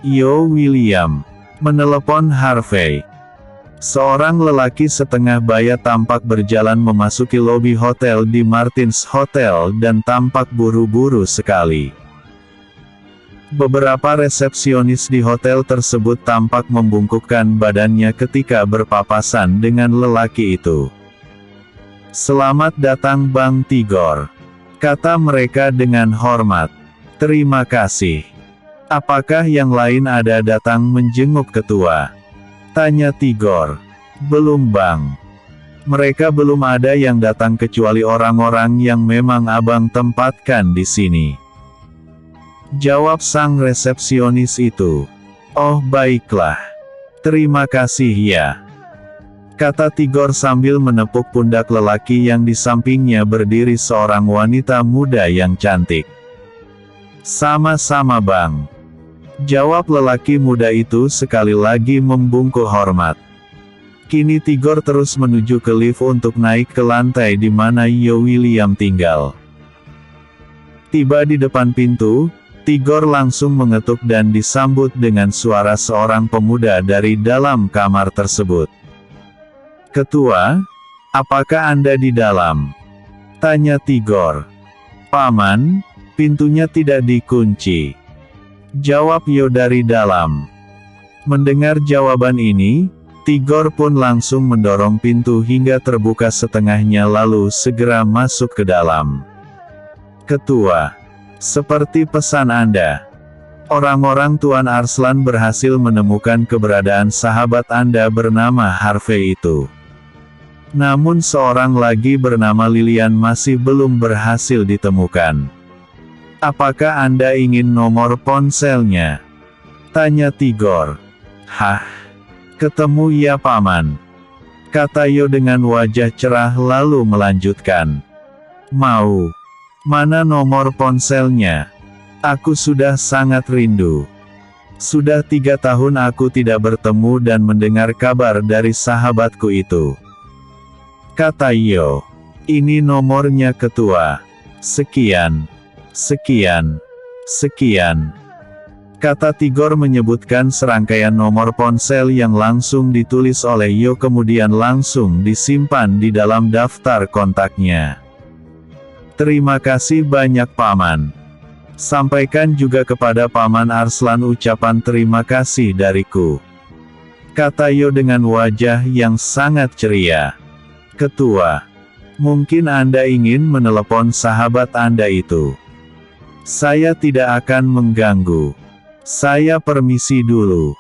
Yo William. Menelepon Harvey. Seorang lelaki setengah baya tampak berjalan memasuki lobi hotel di Martins Hotel dan tampak buru-buru sekali. Beberapa resepsionis di hotel tersebut tampak membungkukkan badannya ketika berpapasan dengan lelaki itu. "Selamat datang Bang Tigor," kata mereka dengan hormat. "Terima kasih. Apakah yang lain ada datang menjenguk ketua?" tanya Tigor. "Belum Bang. Mereka belum ada yang datang kecuali orang-orang yang memang Abang tempatkan di sini," jawab sang resepsionis itu. "Oh baiklah. Terima kasih ya," kata Tigor sambil menepuk pundak lelaki yang di sampingnya berdiri seorang wanita muda yang cantik. "Sama-sama Bang," jawab lelaki muda itu sekali lagi membungkuk hormat. Kini Tigor terus menuju ke lift untuk naik ke lantai di mana Yo William tinggal. Tiba di depan pintu, Tigor langsung mengetuk dan disambut dengan suara seorang pemuda dari dalam kamar tersebut. "Ketua, apakah Anda di dalam?" tanya Tigor. "Paman, pintunya tidak dikunci," jawab Yo dari dalam. Mendengar jawaban ini, Tigor pun langsung mendorong pintu hingga terbuka setengahnya lalu segera masuk ke dalam. "Ketua, seperti pesan Anda, orang-orang Tuan Arslan berhasil menemukan keberadaan sahabat Anda bernama Harvey itu. Namun seorang lagi bernama Lilian masih belum berhasil ditemukan. Apakah Anda ingin nomor ponselnya?" tanya Tigor. "Hah? Ketemu ya Paman," kata Yo dengan wajah cerah lalu melanjutkan. "Mau. Mana nomor ponselnya? Aku sudah sangat rindu. Sudah 3 tahun aku tidak bertemu dan mendengar kabar dari sahabatku itu," kata Yo. "Ini nomornya Ketua. Sekian. Sekian. Sekian," kata Tigor menyebutkan serangkaian nomor ponsel yang langsung ditulis oleh Yo kemudian langsung disimpan di dalam daftar kontaknya. "Terima kasih banyak Paman. Sampaikan juga kepada Paman Arslan ucapan terima kasih dariku," kata Yo dengan wajah yang sangat ceria. "Ketua, mungkin Anda ingin menelepon sahabat Anda itu." "Saya tidak akan mengganggu. Saya permisi dulu,"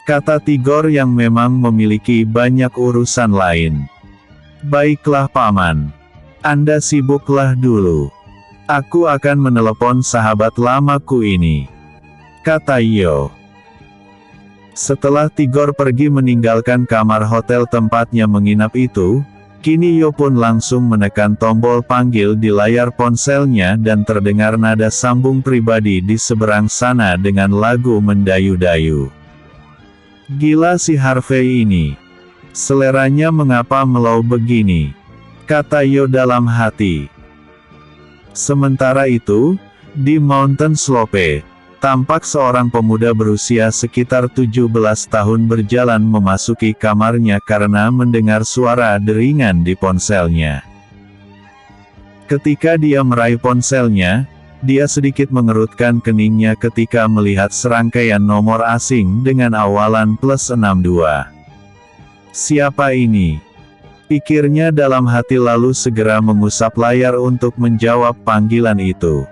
kata Tigor yang memang memiliki banyak urusan lain. "Baiklah Paman. Anda sibuklah dulu. Aku akan menelepon sahabat lamaku ini," kata Yo. Setelah Tigor pergi meninggalkan kamar hotel tempatnya menginap itu, kini Yo pun langsung menekan tombol panggil di layar ponselnya dan terdengar nada sambung pribadi di seberang sana dengan lagu mendayu-dayu. "Gila si Harvey ini. Seleranya mengapa melau begini?" kata Yo dalam hati. Sementara itu, di Mountain Slope, tampak seorang pemuda berusia sekitar 17 tahun berjalan memasuki kamarnya karena mendengar suara deringan di ponselnya. Ketika dia meraih ponselnya, dia sedikit mengerutkan keningnya ketika melihat serangkaian nomor asing dengan awalan +62. "Siapa ini?" pikirnya dalam hati lalu segera mengusap layar untuk menjawab panggilan itu.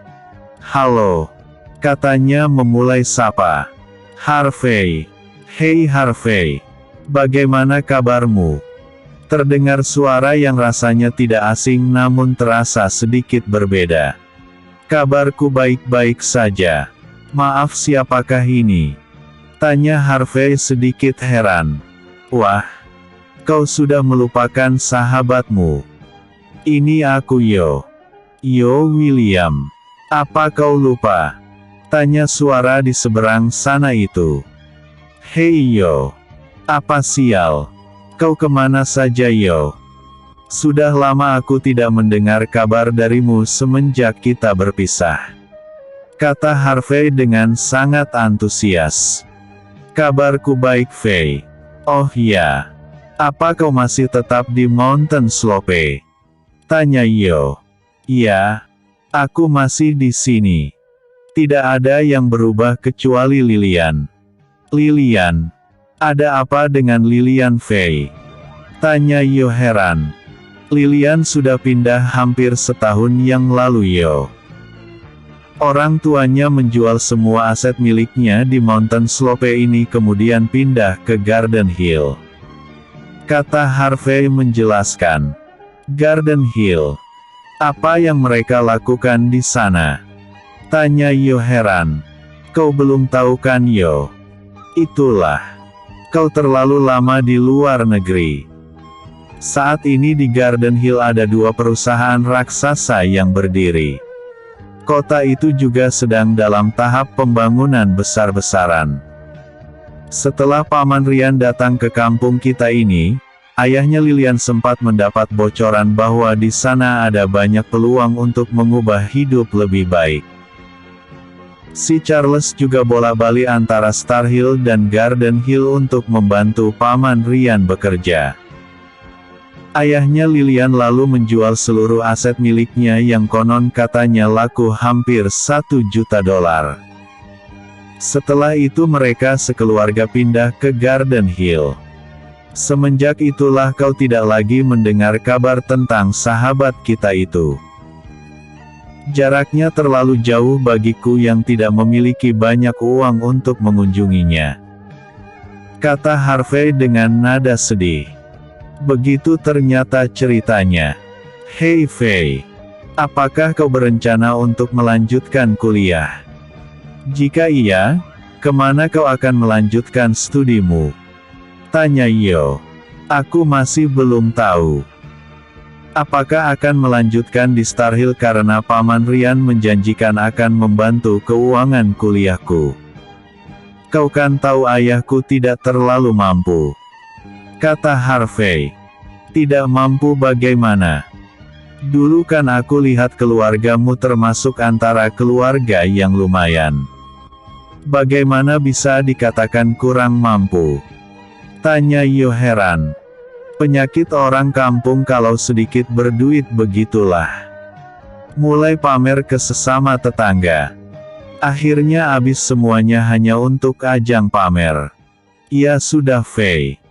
"Halo," katanya memulai sapa. "Harvey. Hei Harvey. Bagaimana kabarmu?" Terdengar suara yang rasanya tidak asing namun terasa sedikit berbeda. "Kabarku baik-baik saja. Maaf siapakah ini?" tanya Harvey sedikit heran. "Wah, kau sudah melupakan sahabatmu. Ini aku Yo. Yo William. Apa kau lupa?" tanya suara di seberang sana itu. "Hei Yo. Apa sial? Kau kemana saja Yo? Sudah lama aku tidak mendengar kabar darimu semenjak kita berpisah." kata Harvey dengan sangat antusias. Kabarku baik, Fei. Oh ya. Apa kau masih tetap di Mountain Slope? Tanya Yo. Ya. Aku masih di sini. Tidak ada yang berubah kecuali Lilian. Lilian? Ada apa dengan Lilian, Fei? Tanya Yo heran. Lilian sudah pindah hampir setahun yang lalu, Yo. Orang tuanya menjual semua aset miliknya di Mountain Slope ini kemudian pindah ke Garden Hill. Kata Harvey menjelaskan. Garden Hill? Apa yang mereka lakukan di sana? Tanya Yo heran. Kau belum tahu kan, Yo? Itulah. Kau terlalu lama di luar negeri. Saat ini di Garden Hill ada 2 perusahaan raksasa yang berdiri. Kota itu juga sedang dalam tahap pembangunan besar-besaran. Setelah Paman Rian datang ke kampung kita ini, ayahnya Lilian sempat mendapat bocoran bahwa di sana ada banyak peluang untuk mengubah hidup lebih baik. Si Charles juga bolak-balik antara Star Hill dan Garden Hill untuk membantu Paman Rian bekerja. Ayahnya Lilian lalu menjual seluruh aset miliknya yang konon katanya laku hampir $1 juta. Setelah itu mereka sekeluarga pindah ke Garden Hill. Semenjak itulah kau tidak lagi mendengar kabar tentang sahabat kita itu. Jaraknya terlalu jauh bagiku yang tidak memiliki banyak uang untuk mengunjunginya. Kata Harvey dengan nada sedih. Begitu ternyata ceritanya. Hei Fei. Apakah kau berencana untuk melanjutkan kuliah? Jika iya, kemana kau akan melanjutkan studimu? Tanya Yo. Aku masih belum tahu. Apakah akan melanjutkan di Star Hill karena Paman Rian menjanjikan akan membantu keuangan kuliahku? Kau kan tahu ayahku tidak terlalu mampu. Kata Harvey. Tidak mampu bagaimana? Dulu kan aku lihat keluargamu termasuk antara keluarga yang lumayan. Bagaimana bisa dikatakan kurang mampu? Tanya Yo heran. Penyakit orang kampung kalau sedikit berduit begitulah. Mulai pamer ke sesama tetangga. Akhirnya habis semuanya hanya untuk ajang pamer. Ya sudah Fei.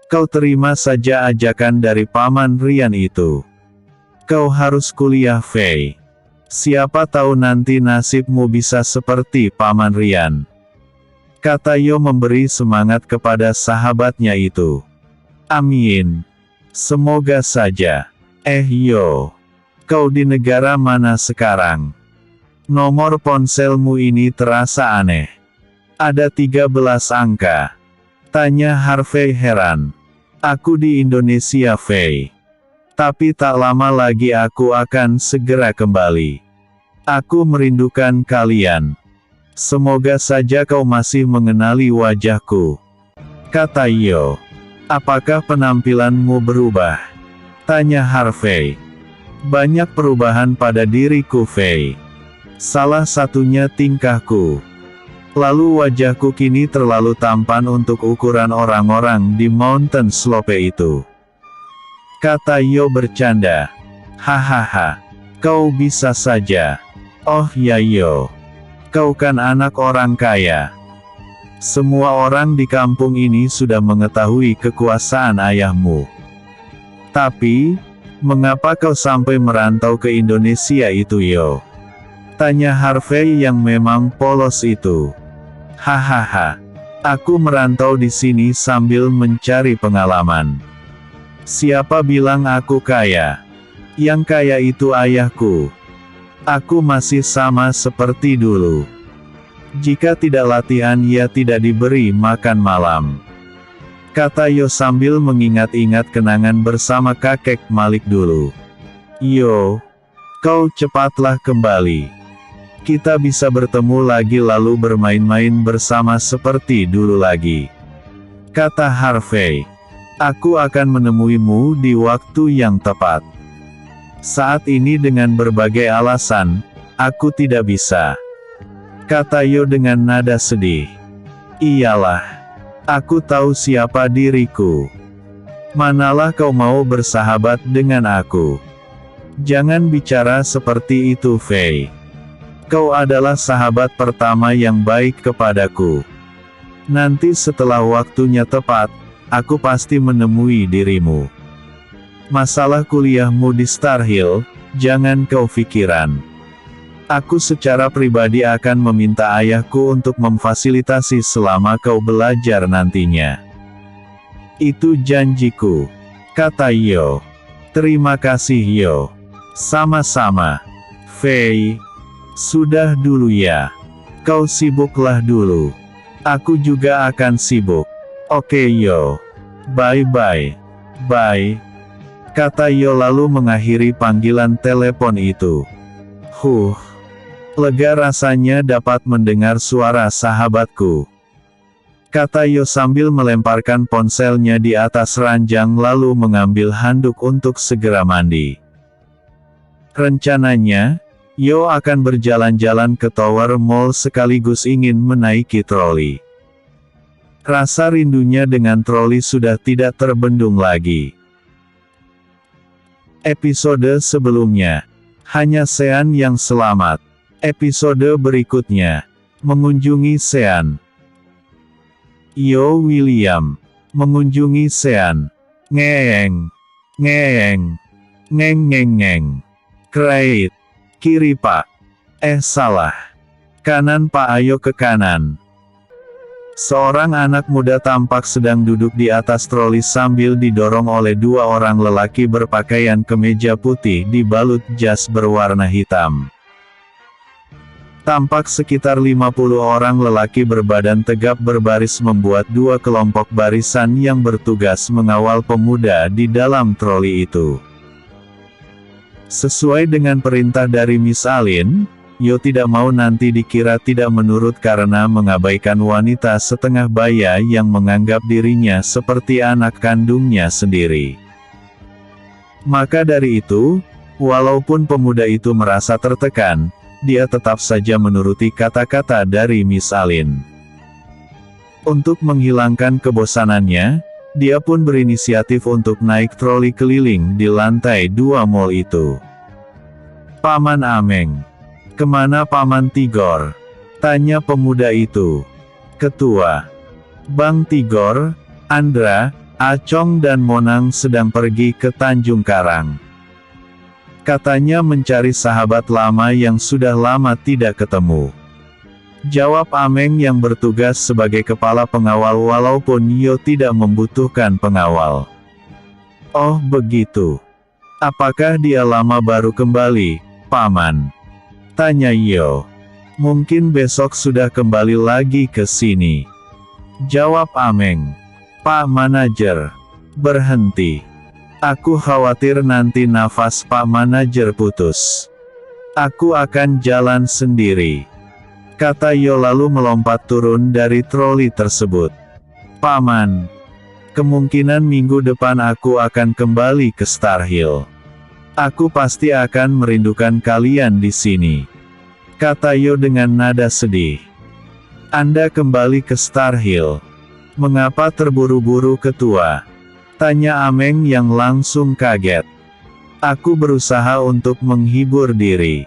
Kau terima saja ajakan dari Paman Rian itu. Kau harus kuliah Fei. Siapa tahu nanti nasibmu bisa seperti Paman Rian. Kata Yo memberi semangat kepada sahabatnya itu. Amin. Semoga saja. Yo. Kau di negara mana sekarang? Nomor ponselmu ini terasa aneh. Ada 13 angka. Tanya Harvey heran. Aku di Indonesia Fei. Tapi tak lama lagi aku akan segera kembali. Aku merindukan kalian. Semoga saja kau masih mengenali wajahku. Kata Yo. Apakah penampilanmu berubah? Tanya Harvey. Banyak perubahan pada diriku Fei. Salah satunya tingkahku. Lalu wajahku kini terlalu tampan untuk ukuran orang-orang di Mountain Slope itu. Kata Yo bercanda. Hahaha. Kau bisa saja. Oh ya Yo. Kau kan anak orang kaya. Semua orang di kampung ini sudah mengetahui kekuasaan ayahmu. Tapi, mengapa kau sampai merantau ke Indonesia itu Yo? Tanya Harvey yang memang polos itu. Hahaha. Aku merantau di sini sambil mencari pengalaman. Siapa bilang aku kaya? Yang kaya itu ayahku. Aku masih sama seperti dulu. Jika tidak latihan ia tidak diberi makan malam. Kata Yo sambil mengingat-ingat kenangan bersama kakek Malik dulu. Yo. Kau cepatlah kembali. Kita bisa bertemu lagi lalu bermain-main bersama seperti dulu lagi. Kata Harvey. Aku akan menemuimu di waktu yang tepat. Saat ini dengan berbagai alasan, aku tidak bisa. kata Yo dengan nada sedih. Iyalah. Aku tahu siapa diriku. Manalah kau mau bersahabat dengan aku? Jangan bicara seperti itu, Fei. Kau adalah sahabat pertama yang baik kepadaku. Nanti setelah waktunya tepat, aku pasti menemui dirimu. Masalah kuliahmu di Star Hill, jangan kau pikiran. Aku secara pribadi akan meminta ayahku untuk memfasilitasi selama kau belajar nantinya. Itu janjiku, kata Yo. Terima kasih Yo. Sama-sama. Fei. Sudah dulu ya. Kau sibuklah dulu. Aku juga akan sibuk. Oke Yo. Bye-bye. Bye. Kata Yo lalu mengakhiri panggilan telepon itu. Lega rasanya dapat mendengar suara sahabatku. Kata Yo sambil melemparkan ponselnya di atas ranjang lalu mengambil handuk untuk segera mandi. Rencananya, Yo akan berjalan-jalan ke Tower Mall sekaligus ingin menaiki troli. Rasa rindunya dengan troli sudah tidak terbendung lagi. Episode sebelumnya, hanya Sean yang selamat. Episode berikutnya, mengunjungi Sean. Yo William, mengunjungi Sean. Ngeng. Kreit. Kiri Pak. Salah. Kanan Pak, ayo ke kanan. Seorang anak muda tampak sedang duduk di atas troli sambil didorong oleh dua orang lelaki berpakaian kemeja putih dibalut jas berwarna hitam. Tampak sekitar 50 orang lelaki berbadan tegap berbaris membuat dua kelompok barisan yang bertugas mengawal pemuda di dalam troli itu. Sesuai dengan perintah dari Miss Alin, Yo tidak mau nanti dikira tidak menurut karena mengabaikan wanita setengah baya yang menganggap dirinya seperti anak kandungnya sendiri. Maka dari itu, walaupun pemuda itu merasa tertekan, dia tetap saja menuruti kata-kata dari Miss Alin. Untuk menghilangkan kebosanannya, dia pun berinisiatif untuk naik troli keliling di lantai 2 mall itu. Paman Ameng. Kemana Paman Tigor? Tanya pemuda itu. Ketua Bang Tigor, Andra, Acong dan Monang sedang pergi ke Tanjung Karang. Katanya mencari sahabat lama yang sudah lama tidak ketemu. Jawab Ameng yang bertugas sebagai kepala pengawal walaupun Yo tidak membutuhkan pengawal. Oh begitu. Apakah dia lama baru kembali, Paman? Tanya Yo. Mungkin besok sudah kembali lagi ke sini. Jawab Ameng. Pak Manajer. Berhenti. Aku khawatir nanti nafas Pak Manajer putus. Aku akan jalan sendiri. Kata Yo lalu melompat turun dari troli tersebut. Paman. Kemungkinan minggu depan aku akan kembali ke Star Hill. Aku pasti akan merindukan kalian di sini. Kata Yo dengan nada sedih. Anda kembali ke Star Hill. Mengapa terburu-buru Ketua? Tanya Ameng yang langsung kaget. Aku berusaha untuk menghibur diri.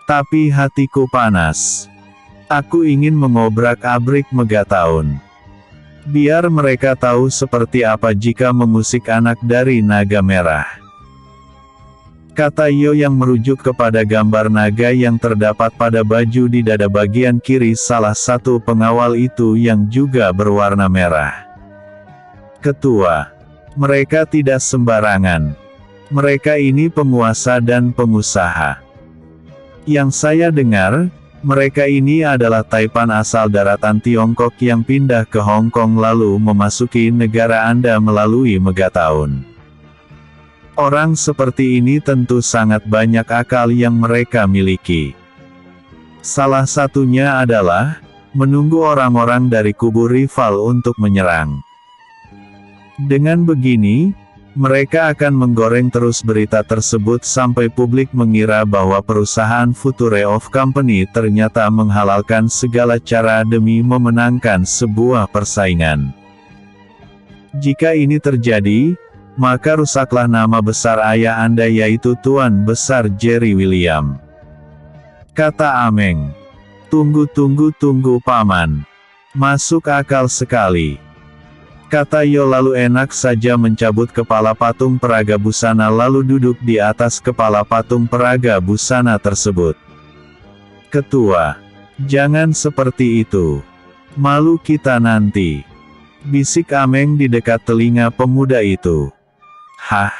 Tapi hatiku panas. Aku ingin mengobrak-abrik Megatown. Biar mereka tahu seperti apa jika mengusik anak dari naga merah. Kata Yo yang merujuk kepada gambar naga yang terdapat pada baju di dada bagian kiri salah satu pengawal itu yang juga berwarna merah. Ketua. Mereka tidak sembarangan. Mereka ini penguasa dan pengusaha. Yang saya dengar, mereka ini adalah taipan asal daratan Tiongkok yang pindah ke Hong Kong lalu memasuki negara Anda melalui Megatown. Orang seperti ini tentu sangat banyak akal yang mereka miliki. Salah satunya adalah, menunggu orang-orang dari kubu rival untuk menyerang. Dengan begini, Mereka akan menggoreng terus berita tersebut sampai publik mengira bahwa perusahaan Future of Company ternyata menghalalkan segala cara demi memenangkan sebuah persaingan. Jika ini terjadi, maka rusaklah nama besar ayah Anda, yaitu Tuan Besar Jerry William. Kata Ameng. Tunggu Paman. Masuk akal sekali. Kata Yo lalu enak saja mencabut kepala patung peraga busana lalu duduk di atas kepala patung peraga busana tersebut. Ketua. Jangan seperti itu. Malu kita nanti. Bisik Ameng di dekat telinga pemuda itu. Hah?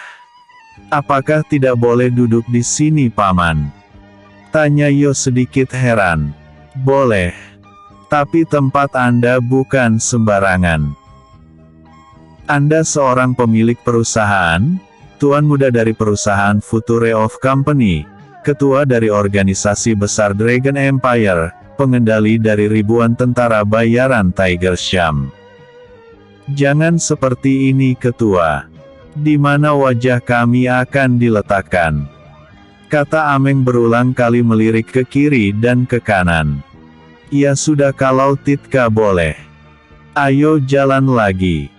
Apakah tidak boleh duduk di sini Paman? Tanya Yo sedikit heran. Boleh. Tapi tempat Anda bukan sembarangan. Anda seorang pemilik perusahaan, tuan muda dari perusahaan Future of Company, ketua dari organisasi besar Dragon Empire, pengendali dari ribuan tentara bayaran Tiger Sham. Jangan seperti ini ketua. Di mana wajah kami akan diletakkan? Kata Ameng berulang kali melirik ke kiri dan ke kanan. Ya sudah kalau Titka boleh. Ayo jalan lagi.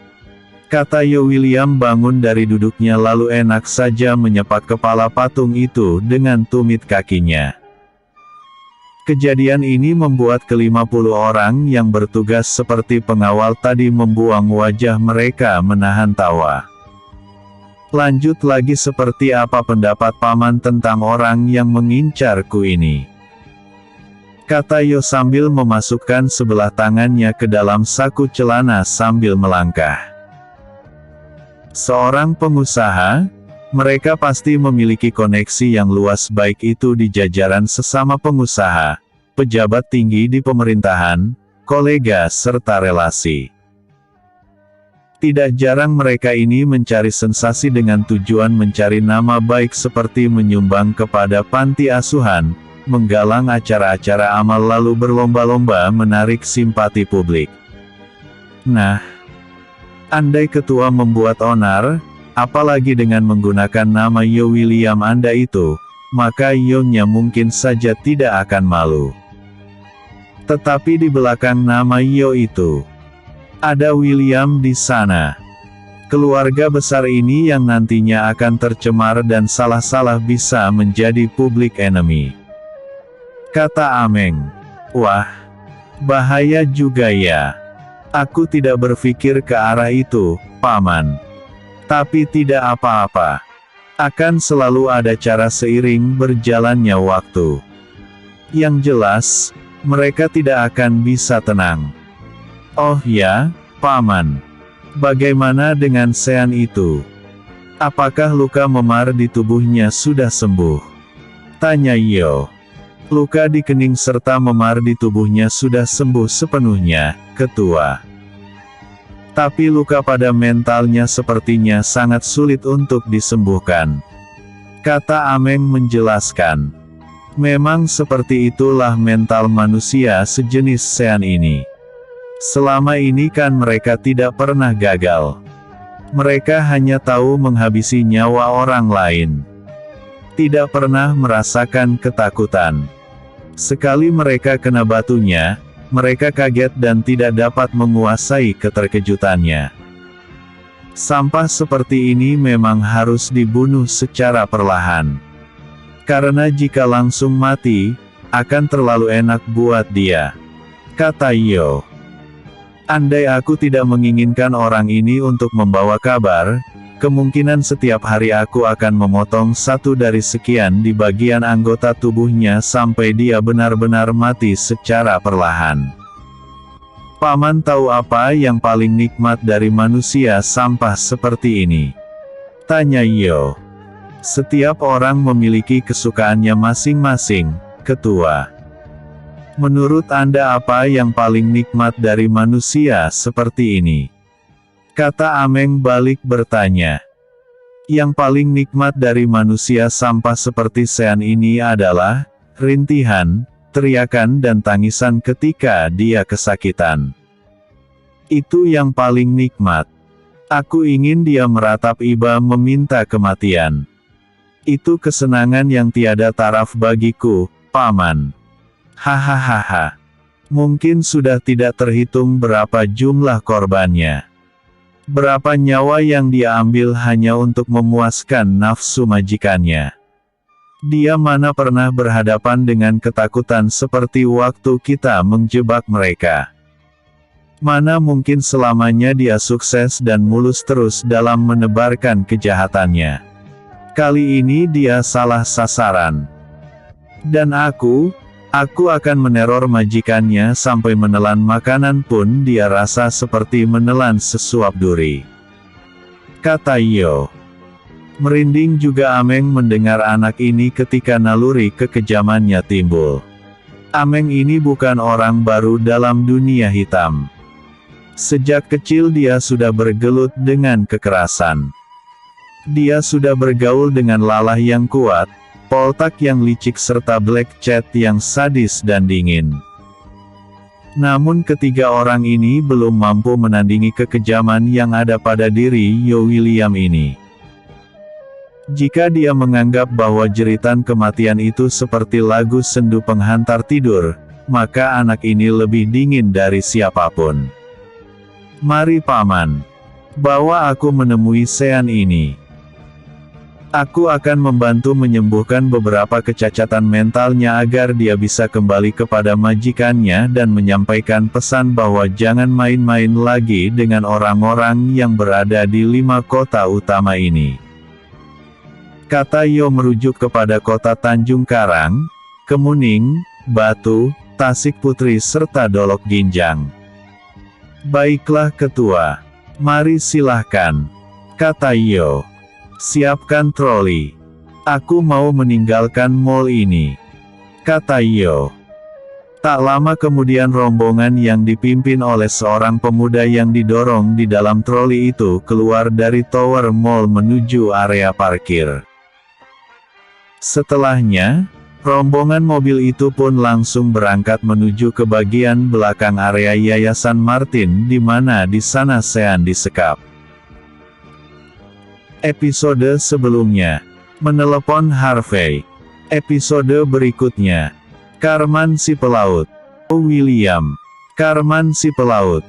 Kata Yo. William bangun dari duduknya lalu enak saja menyepak kepala patung itu dengan tumit kakinya. Kejadian ini membuat ke-50 orang yang bertugas seperti pengawal tadi membuang wajah mereka menahan tawa. Lanjut lagi, seperti apa pendapat Paman tentang orang yang mengincarku ini? Kata Yo sambil memasukkan sebelah tangannya ke dalam saku celana sambil melangkah. Seorang pengusaha, mereka pasti memiliki koneksi yang luas baik itu di jajaran sesama pengusaha, pejabat tinggi di pemerintahan, kolega serta relasi. Tidak jarang mereka ini mencari sensasi dengan tujuan mencari nama baik seperti menyumbang kepada panti asuhan, menggalang acara-acara amal lalu berlomba-lomba menarik simpati publik. Nah, andai ketua membuat onar, apalagi dengan menggunakan nama Yo William Anda itu, maka Yo-nya mungkin saja tidak akan malu. Tetapi di belakang nama Yo itu, ada William di sana. Keluarga besar ini yang nantinya akan tercemar dan salah-salah bisa menjadi public enemy. Kata Ameng. Wah, bahaya juga ya. Aku tidak berpikir ke arah itu, Paman. Tapi tidak apa-apa. Akan selalu ada cara seiring berjalannya waktu. Yang jelas, mereka tidak akan bisa tenang. Oh ya, Paman. Bagaimana dengan Sean itu? Apakah luka memar di tubuhnya sudah sembuh? Tanya Yo. Luka di kening serta memar di tubuhnya sudah sembuh sepenuhnya, Ketua. Tapi luka pada mentalnya sepertinya sangat sulit untuk disembuhkan. Kata Ameng menjelaskan. Memang seperti itulah mental manusia sejenis Sean ini. Selama ini kan mereka tidak pernah gagal. Mereka hanya tahu menghabisi nyawa orang lain. Tidak pernah merasakan ketakutan. Sekali mereka kena batunya, mereka kaget dan tidak dapat menguasai keterkejutannya. Sampah seperti ini memang harus dibunuh secara perlahan. Karena jika langsung mati, akan terlalu enak buat dia. Kata Yo. Andai aku tidak menginginkan orang ini untuk membawa kabar, kemungkinan setiap hari aku akan memotong satu dari sekian di bagian anggota tubuhnya sampai dia benar-benar mati secara perlahan. Paman tahu apa yang paling nikmat dari manusia sampah seperti ini? Tanya Yo. Setiap orang memiliki kesukaannya masing-masing, Ketua. Menurut Anda apa yang paling nikmat dari manusia seperti ini? Kata Ameng balik bertanya. Yang paling nikmat dari manusia sampah seperti Sean ini adalah rintihan, teriakan dan tangisan ketika dia kesakitan. Itu yang paling nikmat. Aku ingin dia meratap iba meminta kematian. Itu kesenangan yang tiada taraf bagiku, Paman. Hahaha. Mungkin sudah tidak terhitung berapa jumlah korbannya. Berapa nyawa yang dia ambil hanya untuk memuaskan nafsu majikannya. Dia mana pernah berhadapan dengan ketakutan seperti waktu kita menjebak mereka. Mana mungkin selamanya dia sukses dan mulus terus dalam menebarkan kejahatannya. Kali ini dia salah sasaran. Dan aku akan meneror majikannya sampai menelan makanan pun dia rasa seperti menelan sesuap duri. Kata Yo. Merinding juga Ameng mendengar anak ini ketika naluri kekejamannya timbul. Ameng ini bukan orang baru dalam dunia hitam. Sejak kecil dia sudah bergelut dengan kekerasan. Dia sudah bergaul dengan Lalah yang kuat, Poltak yang licik serta Black Cat yang sadis dan dingin. Namun ketiga orang ini belum mampu menandingi kekejaman yang ada pada diri Yo William ini. Jika dia menganggap bahwa jeritan kematian itu seperti lagu sendu penghantar tidur, maka anak ini lebih dingin dari siapapun. Mari Paman, bawa aku menemui Sean ini. Aku akan membantu menyembuhkan beberapa kecacatan mentalnya agar dia bisa kembali kepada majikannya dan menyampaikan pesan bahwa jangan main-main lagi dengan orang-orang yang berada di 5 kota utama ini. Kata Yo merujuk kepada kota Tanjung Karang, Kemuning, Batu, Tasik Putri serta Dolok Ginjang. Baiklah Ketua. Mari silahkan. Kata Yo. Siapkan troli. Aku mau meninggalkan mall ini. Kata Yo. Tak lama kemudian rombongan yang dipimpin oleh seorang pemuda yang didorong di dalam troli itu keluar dari tower mall menuju area parkir. Setelahnya, rombongan mobil itu pun langsung berangkat menuju ke bagian belakang area Yayasan Martin di mana di sana Sean disekap. Episode sebelumnya, menelepon Harvey. Episode berikutnya, Carman si pelaut. William. Carman si pelaut.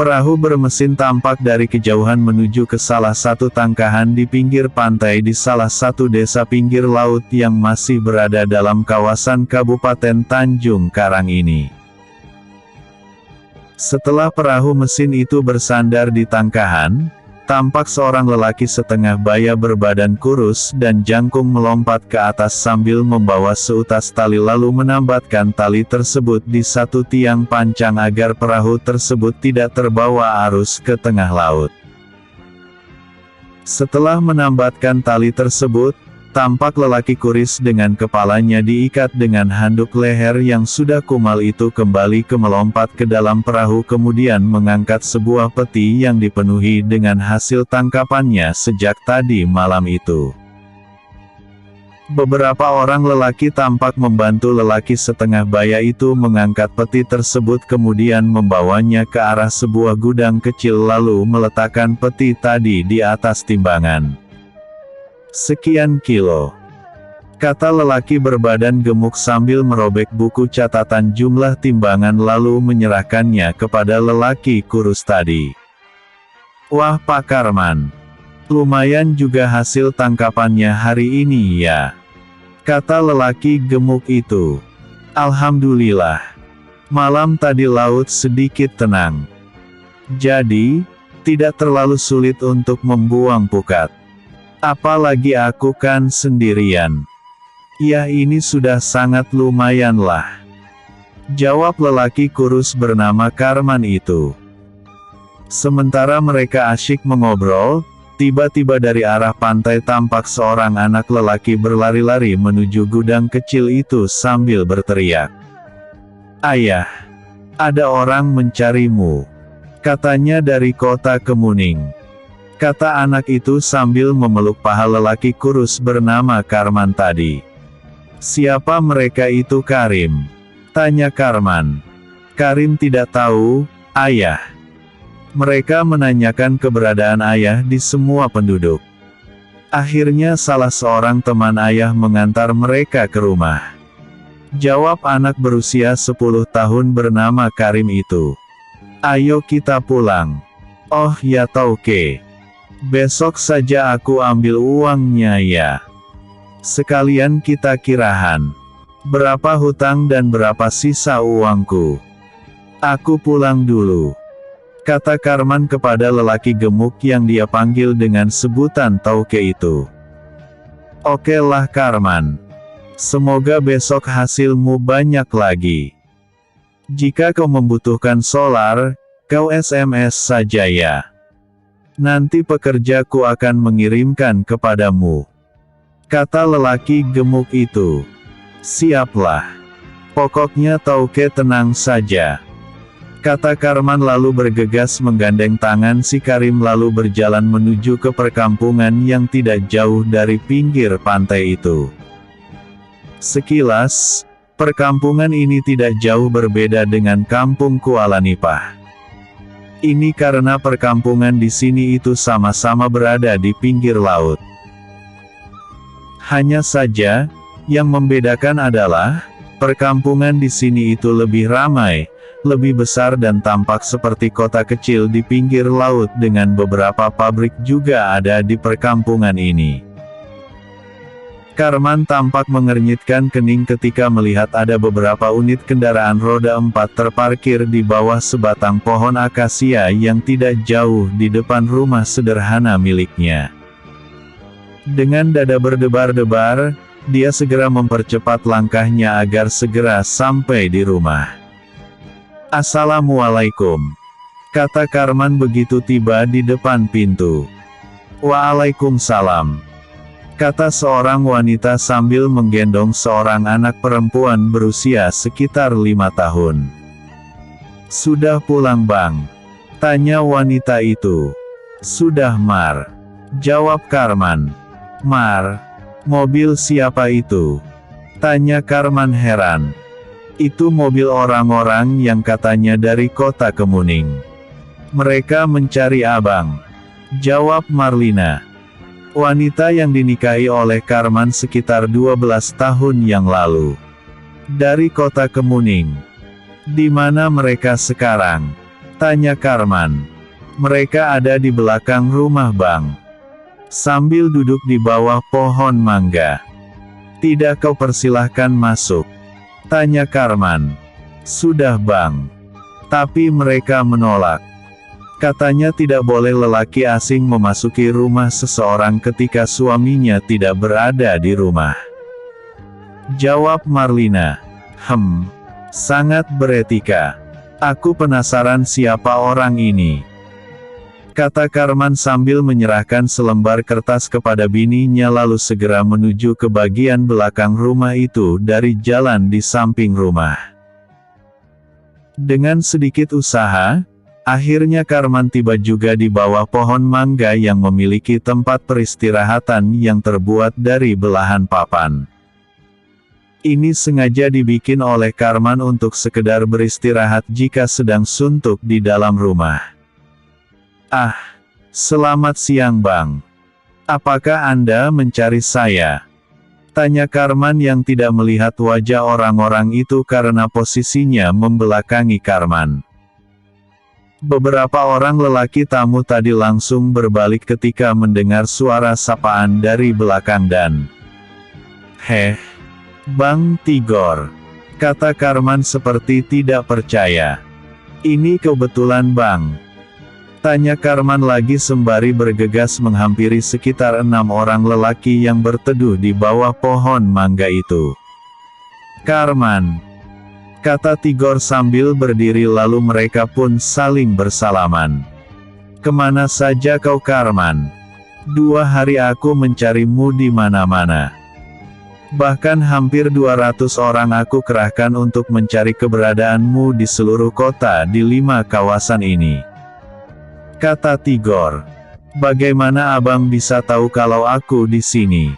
Perahu bermesin tampak dari kejauhan menuju ke salah satu tangkahan di pinggir pantai di salah satu desa pinggir laut yang masih berada dalam kawasan Kabupaten Tanjung Karang ini. Setelah perahu mesin itu bersandar di tangkahan, tampak seorang lelaki setengah baya berbadan kurus dan jangkung melompat ke atas sambil membawa seutas tali lalu menambatkan tali tersebut di satu tiang pancang agar perahu tersebut tidak terbawa arus ke tengah laut. Setelah menambatkan tali tersebut, tampak lelaki kuris dengan kepalanya diikat dengan handuk leher yang sudah kumal itu kembali melompat ke dalam perahu kemudian mengangkat sebuah peti yang dipenuhi dengan hasil tangkapannya sejak tadi malam itu. Beberapa orang lelaki tampak membantu lelaki setengah baya itu mengangkat peti tersebut kemudian membawanya ke arah sebuah gudang kecil lalu meletakkan peti tadi di atas timbangan. Sekian kilo. Kata lelaki berbadan gemuk sambil merobek buku catatan jumlah timbangan lalu menyerahkannya kepada lelaki kurus tadi. Wah Pak Carman. Lumayan juga hasil tangkapannya hari ini ya. Kata lelaki gemuk itu. Alhamdulillah. Malam tadi laut sedikit tenang. Jadi, tidak terlalu sulit untuk membuang pukat. Apalagi aku kan sendirian. Ya ini sudah sangat lumayan lah. Jawab lelaki kurus bernama Carman itu. Sementara mereka asyik mengobrol, tiba-tiba dari arah pantai tampak seorang anak lelaki berlari-lari menuju gudang kecil itu sambil berteriak. Ayah, ada orang mencarimu. Katanya dari kota Kemuning. Kata anak itu sambil memeluk paha lelaki kurus bernama Carman tadi. Siapa mereka itu Karim? Tanya Carman. Karim tidak tahu, ayah. Mereka menanyakan keberadaan ayah di semua penduduk. Akhirnya salah seorang teman ayah mengantar mereka ke rumah. Jawab anak berusia 10 tahun bernama Karim itu. Ayo kita pulang. Oh ya Tauke. Besok saja aku ambil uangnya ya. Sekalian kita kirahan. Berapa hutang dan berapa sisa uangku. Aku pulang dulu. Kata Karman kepada lelaki gemuk yang dia panggil dengan sebutan Tauke itu. Oke lah Karman. Semoga besok hasilmu banyak lagi. Jika kau membutuhkan solar, kau SMS saja ya. Nanti pekerjaku akan mengirimkan kepadamu. Kata lelaki gemuk itu. Siaplah. Pokoknya Tauke tenang saja. Kata Karman lalu bergegas menggandeng tangan si Karim lalu berjalan menuju ke perkampungan yang tidak jauh dari pinggir pantai itu. Sekilas, perkampungan ini tidak jauh berbeda dengan kampung Kuala Nipah. Ini karena perkampungan di sini itu sama-sama berada di pinggir laut. Hanya saja, yang membedakan adalah, perkampungan di sini itu lebih ramai, lebih besar dan tampak seperti kota kecil di pinggir laut dengan beberapa pabrik juga ada di perkampungan ini. Karman tampak mengernyitkan kening ketika melihat ada beberapa unit kendaraan roda 4 terparkir di bawah sebatang pohon akasia yang tidak jauh di depan rumah sederhana miliknya. Dengan dada berdebar-debar, dia segera mempercepat langkahnya agar segera sampai di rumah. Assalamualaikum. Kata Karman begitu tiba di depan pintu. Waalaikumsalam. Kata seorang wanita sambil menggendong seorang anak perempuan berusia sekitar 5 tahun. Sudah pulang bang? Tanya wanita itu. Sudah Mar. Jawab Karman. Mar. Mobil siapa itu? Tanya Karman heran. Itu mobil orang-orang yang katanya dari kota Kemuning. Mereka mencari abang. Jawab Marlina. Wanita yang dinikahi oleh Karman sekitar 12 tahun yang lalu. Dari kota Kemuning. Di mana mereka sekarang? Tanya Karman. Mereka ada di belakang rumah bang. Sambil duduk di bawah pohon mangga. Tidak kau persilahkan masuk. Tanya Karman. Sudah bang. Tapi mereka menolak. Katanya tidak boleh lelaki asing memasuki rumah seseorang ketika suaminya tidak berada di rumah. Jawab Marlina. Sangat beretika. Aku penasaran siapa orang ini. Kata Karman sambil menyerahkan selembar kertas kepada bininya lalu segera menuju ke bagian belakang rumah itu dari jalan di samping rumah. Dengan sedikit usaha, akhirnya Karman tiba juga di bawah pohon mangga yang memiliki tempat peristirahatan yang terbuat dari belahan papan. Ini sengaja dibikin oleh Karman untuk sekedar beristirahat jika sedang suntuk di dalam rumah. Selamat siang bang. Apakah Anda mencari saya? Tanya Karman yang tidak melihat wajah orang-orang itu karena posisinya membelakangi Karman. Beberapa orang lelaki tamu tadi langsung berbalik ketika mendengar suara sapaan dari belakang dan Bang Tigor. Kata Karman seperti tidak percaya. Ini kebetulan bang. Tanya Karman lagi sembari bergegas menghampiri sekitar 6 orang lelaki yang berteduh di bawah pohon mangga itu. Karman. Kata Tigor sambil berdiri lalu mereka pun saling bersalaman. Kemana saja kau Karman? 2 hari aku mencarimu di mana-mana. Bahkan hampir 200 orang aku kerahkan untuk mencari keberadaanmu di seluruh kota di 5 kawasan ini. Kata Tigor. Bagaimana abang bisa tahu kalau aku di sini?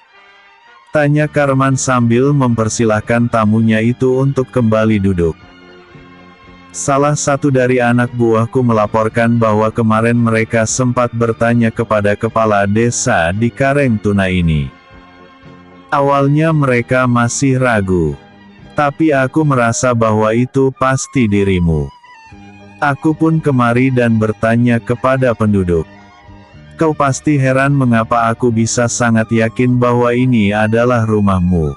Tanya Karman sambil mempersilahkan tamunya itu untuk kembali duduk. Salah satu dari anak buahku melaporkan bahwa kemarin mereka sempat bertanya kepada kepala desa di Karengtuna ini. Awalnya mereka masih ragu. Tapi aku merasa bahwa itu pasti dirimu. Aku pun kemari dan bertanya kepada penduduk. Kau pasti heran mengapa aku bisa sangat yakin bahwa ini adalah rumahmu.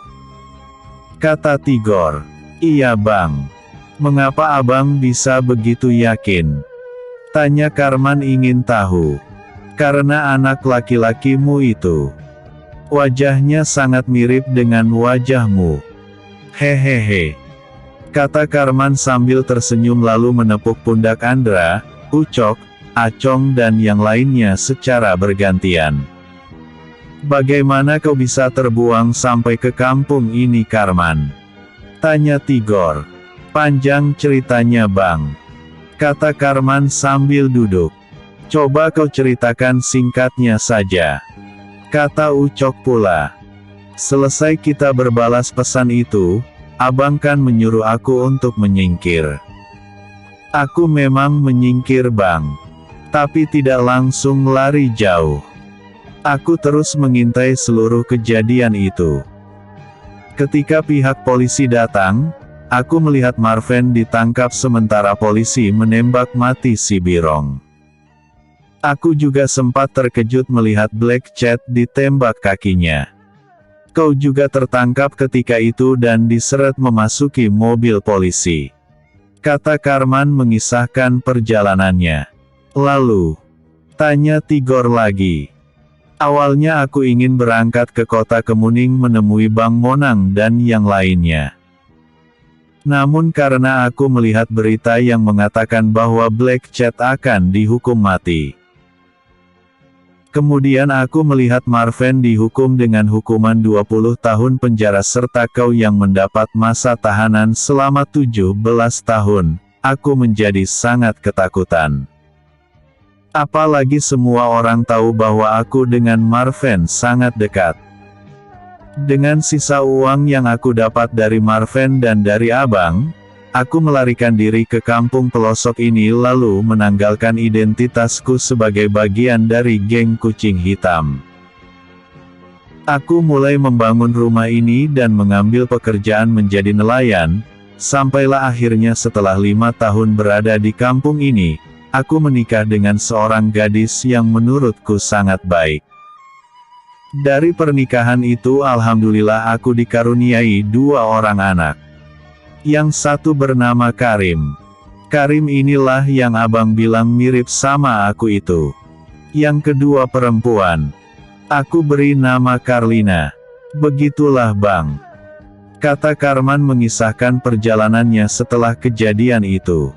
Kata Tigor. Iya bang. Mengapa abang bisa begitu yakin? Tanya Karman ingin tahu. Karena anak laki-lakimu itu. Wajahnya sangat mirip dengan wajahmu. Hehehe. Kata Karman sambil tersenyum lalu menepuk pundak Andra, Ucok, Acong dan yang lainnya secara bergantian. Bagaimana kau bisa terbuang sampai ke kampung ini Karman? Tanya Tigor. Panjang ceritanya bang. Kata Karman sambil duduk. Coba kau ceritakan singkatnya saja. Kata Ucok pula. Selesai kita berbalas pesan itu, abang kan menyuruh aku untuk menyingkir. Aku memang menyingkir bang. Tapi tidak langsung lari jauh. Aku terus mengintai seluruh kejadian itu. Ketika pihak polisi datang, aku melihat Marven ditangkap sementara polisi menembak mati si Birong. Aku juga sempat terkejut melihat Black Cat ditembak kakinya. Kau juga tertangkap ketika itu dan diseret memasuki mobil polisi. Kata Karman mengisahkan perjalanannya. Lalu, tanya Tigor lagi. Awalnya aku ingin berangkat ke kota Kemuning menemui Bang Monang dan yang lainnya. Namun karena aku melihat berita yang mengatakan bahwa Black Cat akan dihukum mati. Kemudian aku melihat Marven dihukum dengan hukuman 20 tahun penjara serta kau yang mendapat masa tahanan selama 17 tahun, aku menjadi sangat ketakutan. Apalagi semua orang tahu bahwa aku dengan Marven sangat dekat. Dengan sisa uang yang aku dapat dari Marven dan dari abang, aku melarikan diri ke kampung pelosok ini lalu menanggalkan identitasku sebagai bagian dari geng kucing hitam. Aku mulai membangun rumah ini dan mengambil pekerjaan menjadi nelayan, sampailah akhirnya setelah 5 tahun berada di kampung ini, aku menikah dengan seorang gadis yang menurutku sangat baik. Dari pernikahan itu alhamdulillah aku dikaruniai 2 orang anak. Yang satu bernama Karim. Karim inilah yang abang bilang mirip sama aku itu. Yang kedua perempuan. Aku beri nama Karlina. Begitulah bang. Kata Karman mengisahkan perjalanannya setelah kejadian itu.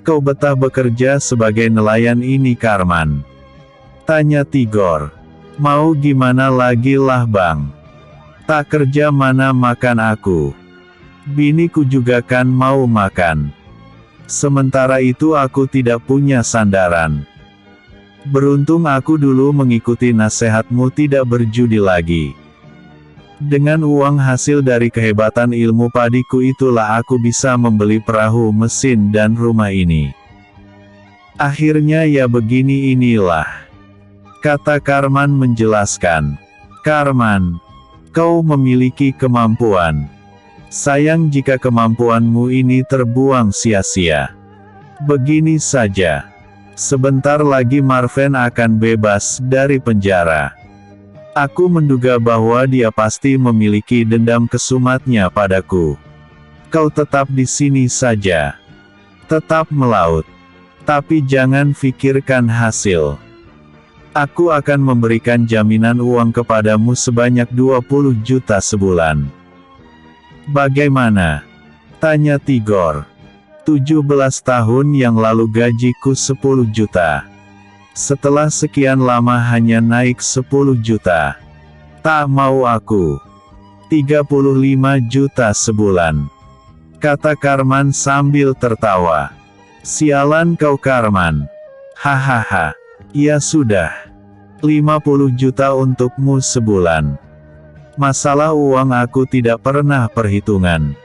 Kau betah bekerja sebagai nelayan ini Karman? Tanya Tigor. Mau gimana lagi lah bang. Tak kerja mana makan aku. Biniku juga kan mau makan. Sementara itu aku tidak punya sandaran. Beruntung aku dulu mengikuti nasihatmu tidak berjudi lagi. Dengan uang hasil dari kehebatan ilmu padiku itulah aku bisa membeli perahu mesin dan rumah ini. Akhirnya ya begini inilah. Kata Karman menjelaskan. Karman, kau memiliki kemampuan. Sayang jika kemampuanmu ini terbuang sia-sia. Begini saja. Sebentar lagi Marven akan bebas dari penjara. Aku menduga bahwa dia pasti memiliki dendam kesumatnya padaku. Kau tetap di sini saja. Tetap melaut. Tapi jangan pikirkan hasil. Aku akan memberikan jaminan uang kepadamu sebanyak 20 juta sebulan. Bagaimana? Tanya Tigor. 17 tahun yang lalu gajiku 10 juta. Setelah sekian lama hanya naik 10 juta. Tak mau aku. 35 juta sebulan. Kata Karman sambil tertawa. Sialan kau Karman. Hahaha. Ya sudah. 50 juta untukmu sebulan. Masalah uang aku tidak pernah perhitungan.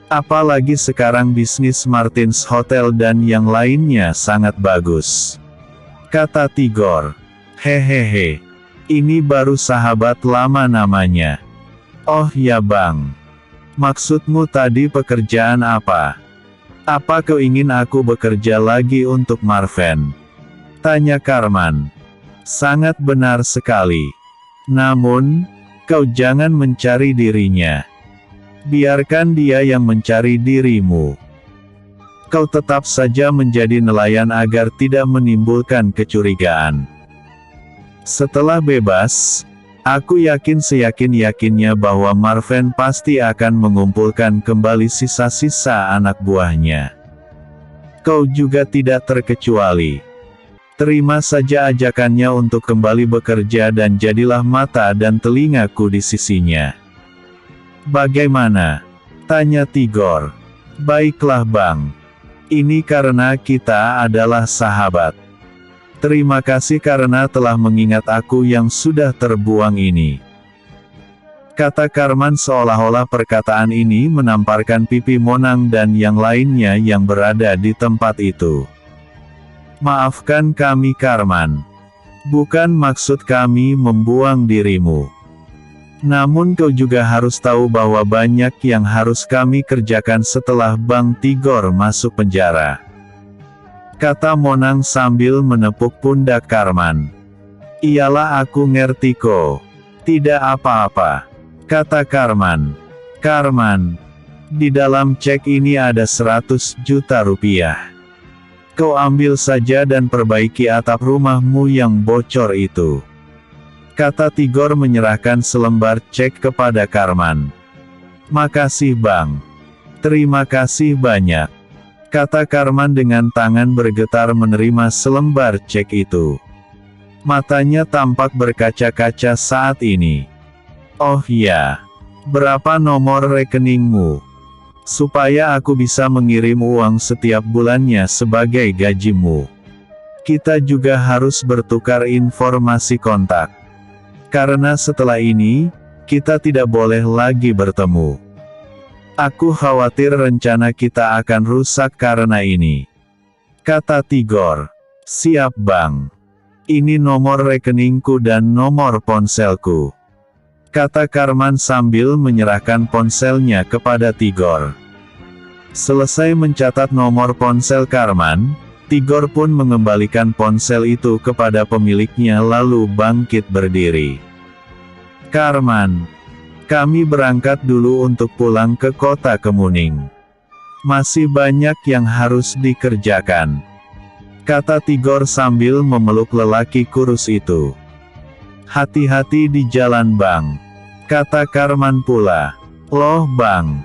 Apalagi sekarang bisnis Martins Hotel dan yang lainnya sangat bagus. Kata Tigor. Hehehe. Ini baru sahabat lama namanya. Oh ya bang. Maksudmu tadi pekerjaan apa? Apa kau ingin aku bekerja lagi untuk Marven? Tanya Karman. Sangat benar sekali. Namun, kau jangan mencari dirinya. Biarkan dia yang mencari dirimu. Kau tetap saja menjadi nelayan agar tidak menimbulkan kecurigaan. Setelah bebas, aku yakin seyakin-yakinnya bahwa Marven pasti akan mengumpulkan kembali sisa-sisa anak buahnya. Kau juga tidak terkecuali. Terima saja ajakannya untuk kembali bekerja dan jadilah mata dan telingaku di sisinya. Bagaimana? Tanya Tigor. Baiklah bang. Ini karena kita adalah sahabat. Terima kasih karena telah mengingat aku yang sudah terbuang ini. Kata Karman seolah-olah perkataan ini menamparkan pipi Monang dan yang lainnya yang berada di tempat itu. Maafkan kami Karman. Bukan maksud kami membuang dirimu. Namun kau juga harus tahu bahwa banyak yang harus kami kerjakan setelah Bang Tigor masuk penjara. Kata Monang sambil menepuk pundak Karman. Iyalah aku ngerti kok. Tidak apa-apa. Kata Karman. Karman. Di dalam cek ini ada 100 juta rupiah. Kau ambil saja dan perbaiki atap rumahmu yang bocor itu. Kata Tigor menyerahkan selembar cek kepada Karman. Makasih bang. Terima kasih banyak. Kata Karman dengan tangan bergetar menerima selembar cek itu. Matanya tampak berkaca-kaca saat ini. Oh ya. Berapa nomor rekeningmu? Supaya aku bisa mengirim uang setiap bulannya sebagai gajimu. Kita juga harus bertukar informasi kontak. Karena setelah ini, kita tidak boleh lagi bertemu. Aku khawatir rencana kita akan rusak karena ini. Kata Tigor. Siap bang. Ini nomor rekeningku dan nomor ponselku. Kata Karman sambil menyerahkan ponselnya kepada Tigor. Selesai mencatat nomor ponsel Karman, Tigor pun mengembalikan ponsel itu kepada pemiliknya lalu bangkit berdiri. Karman. Kami berangkat dulu untuk pulang ke kota Kemuning. Masih banyak yang harus dikerjakan. Kata Tigor sambil memeluk lelaki kurus itu. Hati-hati di jalan bang. Kata Karman pula. Loh bang.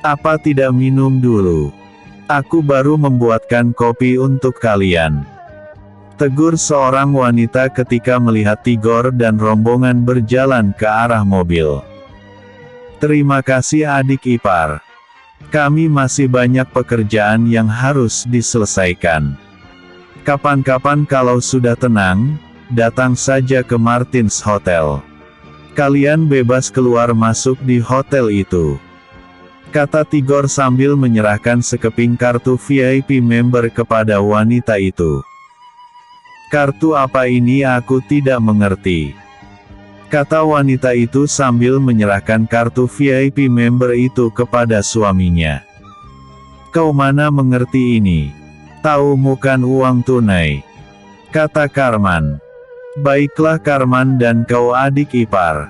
Apa tidak minum dulu? Aku baru membuatkan kopi untuk kalian. Tegur seorang wanita ketika melihat Tigor dan rombongan berjalan ke arah mobil. Terima kasih adik ipar. Kami masih banyak pekerjaan yang harus diselesaikan. Kapan-kapan kalau sudah tenang, datang saja ke Martins Hotel. Kalian bebas keluar masuk di hotel itu. Kata Tigor sambil menyerahkan sekeping kartu VIP member kepada wanita itu. Kartu apa ini aku tidak mengerti. Kata wanita itu sambil menyerahkan kartu VIP member itu kepada suaminya. Kau mana mengerti ini? Tahu bukan uang tunai. Kata Karman. Baiklah Karman dan kau adik ipar.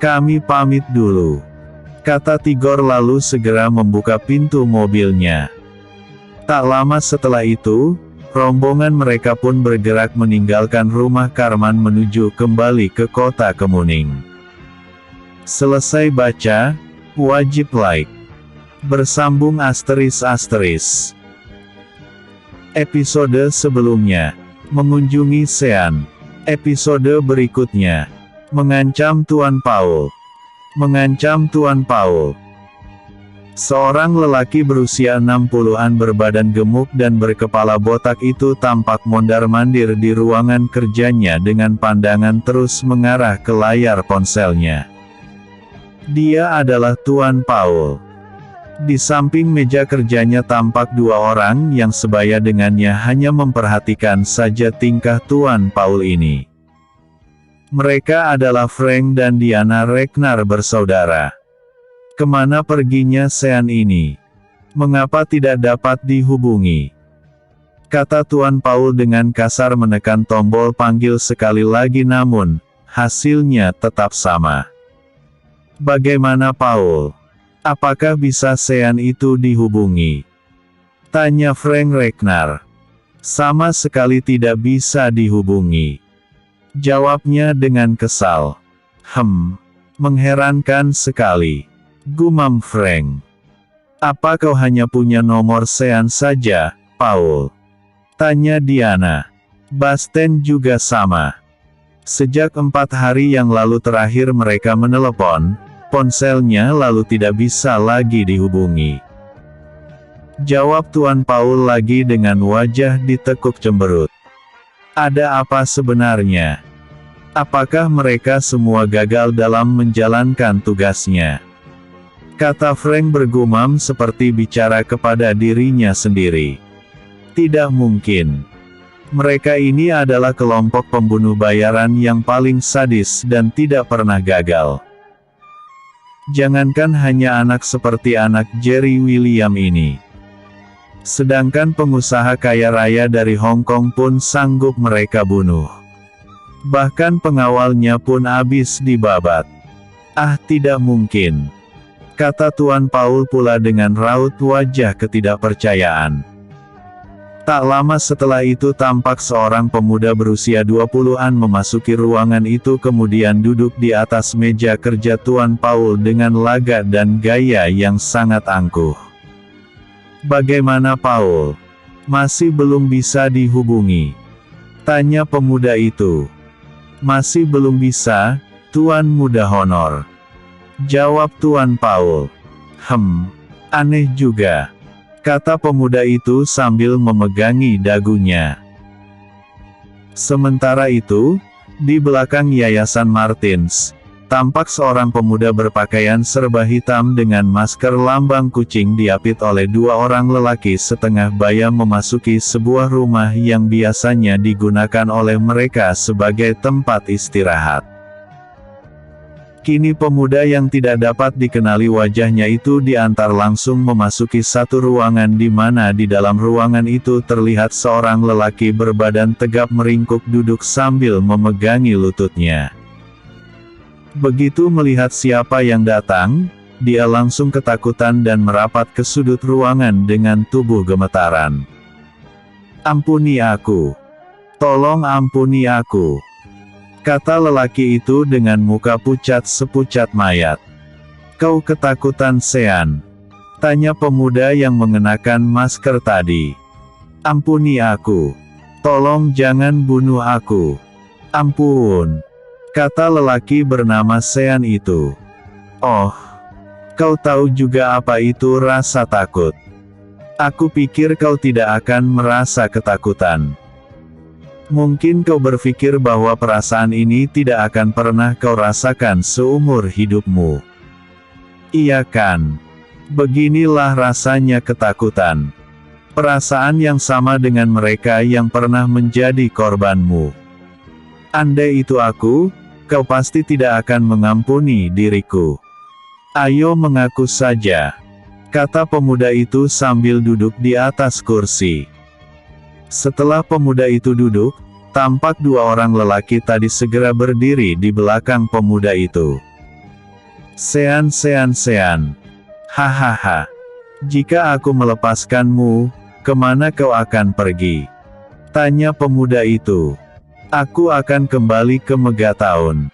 Kami pamit dulu. Kata Tigor lalu segera membuka pintu mobilnya. Tak lama setelah itu, rombongan mereka pun bergerak meninggalkan rumah Karman menuju kembali ke kota Kemuning. Selesai baca, wajib like. Bersambung ****. Episode sebelumnya. Mengunjungi Sean. Episode berikutnya. Mengancam Tuan Paul. Mengancam Tuan Paul. Seorang lelaki berusia 60-an berbadan gemuk dan berkepala botak itu tampak mondar-mandir di ruangan kerjanya dengan pandangan terus mengarah ke layar ponselnya. Dia adalah Tuan Paul. Di samping meja kerjanya tampak dua orang yang sebaya dengannya hanya memperhatikan saja tingkah Tuan Paul ini. Mereka adalah Frank dan Diana Ragnar bersaudara. Kemana perginya Sean ini? Mengapa tidak dapat dihubungi? Kata Tuan Paul dengan kasar menekan tombol panggil sekali lagi namun, hasilnya tetap sama. Bagaimana Paul? Apakah bisa Sean itu dihubungi? Tanya Frank Ragnar. Sama sekali tidak bisa dihubungi. Jawabnya dengan kesal. Mengherankan sekali. Gumam Frank. Apa kau hanya punya nomor Sean saja, Paul? Tanya Diana. Basten juga sama. Sejak 4 hari yang lalu terakhir mereka menelepon, ponselnya lalu tidak bisa lagi dihubungi. Jawab Tuan Paul lagi dengan wajah ditekuk cemberut. Ada apa sebenarnya? Apakah mereka semua gagal dalam menjalankan tugasnya? Kata Frank bergumam seperti bicara kepada dirinya sendiri. Tidak mungkin. Mereka ini adalah kelompok pembunuh bayaran yang paling sadis dan tidak pernah gagal. Jangankan hanya anak seperti anak Jerry William ini. Sedangkan pengusaha kaya raya dari Hong Kong pun sanggup mereka bunuh. Bahkan pengawalnya pun habis dibabat. Ah, tidak mungkin. Kata Tuan Paul pula dengan raut wajah ketidakpercayaan. Tak lama setelah itu tampak seorang pemuda berusia 20-an memasuki ruangan itu kemudian duduk di atas meja kerja Tuan Paul dengan lagak dan gaya yang sangat angkuh. Bagaimana Paul? Masih belum bisa dihubungi? Tanya pemuda itu. Masih belum bisa, Tuan Muda Honor. Jawab Tuan Paul. Aneh juga. Kata pemuda itu sambil memegangi dagunya. Sementara itu, di belakang Yayasan Martins, tampak seorang pemuda berpakaian serba hitam dengan masker lambang kucing diapit oleh 2 orang lelaki setengah baya memasuki sebuah rumah yang biasanya digunakan oleh mereka sebagai tempat istirahat. Kini pemuda yang tidak dapat dikenali wajahnya itu diantar langsung memasuki satu ruangan di mana di dalam ruangan itu terlihat seorang lelaki berbadan tegap meringkuk duduk sambil memegangi lututnya. Begitu melihat siapa yang datang, dia langsung ketakutan dan merapat ke sudut ruangan dengan tubuh gemetaran. Ampuni aku. Tolong ampuni aku. Kata lelaki itu dengan muka pucat sepucat mayat. Kau ketakutan Sean? Tanya pemuda yang mengenakan masker tadi. Ampuni aku. Tolong jangan bunuh aku. Ampun. Kata lelaki bernama Sean itu. Oh. Kau tahu juga apa itu rasa takut. Aku pikir kau tidak akan merasa ketakutan. Mungkin kau berpikir bahwa perasaan ini tidak akan pernah kau rasakan seumur hidupmu. Iya kan? Beginilah rasanya ketakutan. Perasaan yang sama dengan mereka yang pernah menjadi korbanmu. Andai itu aku, kau pasti tidak akan mengampuni diriku. Ayo mengaku saja. Kata pemuda itu sambil duduk di atas kursi. Setelah pemuda itu duduk, tampak 2 orang lelaki tadi segera berdiri di belakang pemuda itu. Sean. Hahaha. Jika aku melepaskanmu, kemana kau akan pergi? Tanya pemuda itu. Aku akan kembali ke Megatown.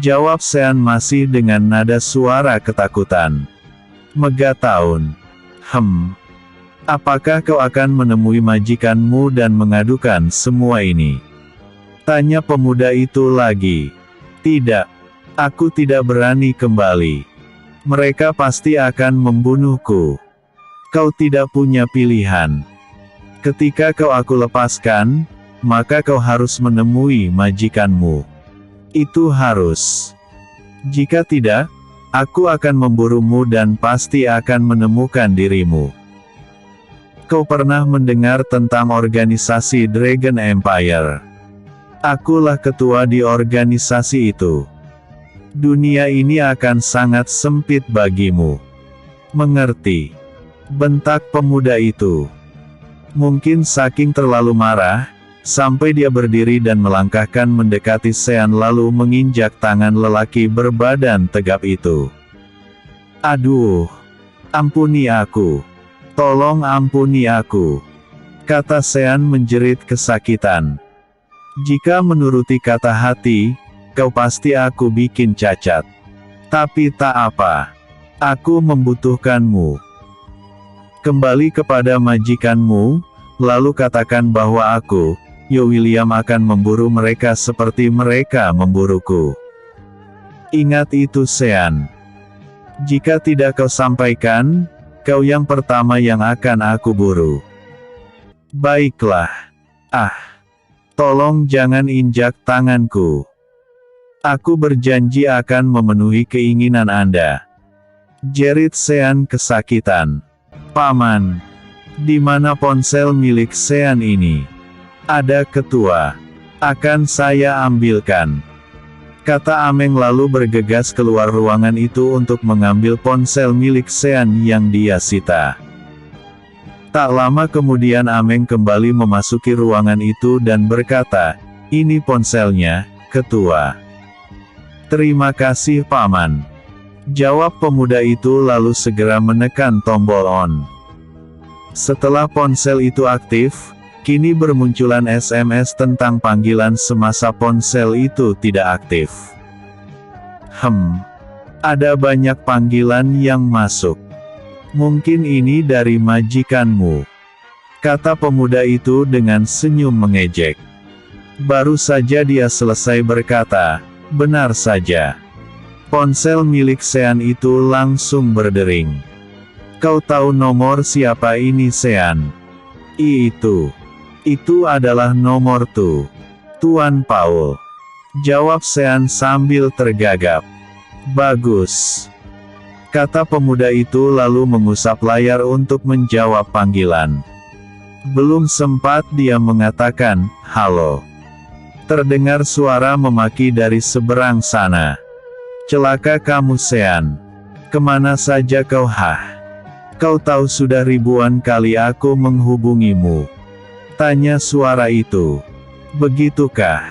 Jawab Sean masih dengan nada suara ketakutan. Megatown. Apakah kau akan menemui majikanmu dan mengadukan semua ini? Tanya pemuda itu lagi. Tidak. Aku tidak berani kembali. Mereka pasti akan membunuhku. Kau tidak punya pilihan. Ketika kau aku lepaskan, maka kau harus menemui majikanmu. Itu harus. Jika tidak, Aku akan memburumu dan pasti akan menemukan dirimu. Kau pernah mendengar tentang organisasi Dragon Empire? Akulah ketua di organisasi itu. Dunia ini akan sangat sempit bagimu. Mengerti? Bentak pemuda itu. Mungkin saking terlalu marah, sampai dia berdiri dan melangkahkan mendekati Sean lalu menginjak tangan lelaki berbadan tegap itu. Aduh! Ampuni aku! Tolong ampuni aku! Kata Sean menjerit kesakitan. Jika menuruti kata hati, kau pasti aku bikin cacat. Tapi tak apa. Aku membutuhkanmu. Kembali kepada majikanmu, lalu katakan bahwa aku, Yo William akan memburu mereka seperti mereka memburuku. Ingat itu Sean. Jika tidak kau sampaikan, kau yang pertama yang akan aku buru. Baiklah. Tolong jangan injak tanganku. Aku berjanji akan memenuhi keinginan Anda. Jerit Sean kesakitan. Paman. Di mana ponsel milik Sean ini? Ada ketua. Akan saya ambilkan. Kata Ameng lalu bergegas keluar ruangan itu untuk mengambil ponsel milik Sean yang dia sita. Tak lama kemudian Ameng kembali memasuki ruangan itu dan berkata, "Ini ponselnya, ketua." "Terima kasih paman," jawab pemuda itu lalu segera menekan tombol on. Setelah ponsel itu aktif, kini bermunculan SMS tentang panggilan semasa ponsel itu tidak aktif. Ada banyak panggilan yang masuk. Mungkin ini dari majikanmu, kata pemuda itu dengan senyum mengejek. Baru saja dia selesai berkata, benar saja. Ponsel milik Sean itu langsung berdering. Kau tahu nomor siapa ini Sean? Itu adalah nomor Tuan Paul. Jawab Sean sambil tergagap. Bagus. Kata pemuda itu lalu mengusap layar untuk menjawab panggilan. Belum sempat dia mengatakan, halo. Terdengar suara memaki dari seberang sana. Celaka kamu Sean. Kemana saja kau Kau tahu sudah ribuan kali aku menghubungimu. Tanya suara itu. Begitukah?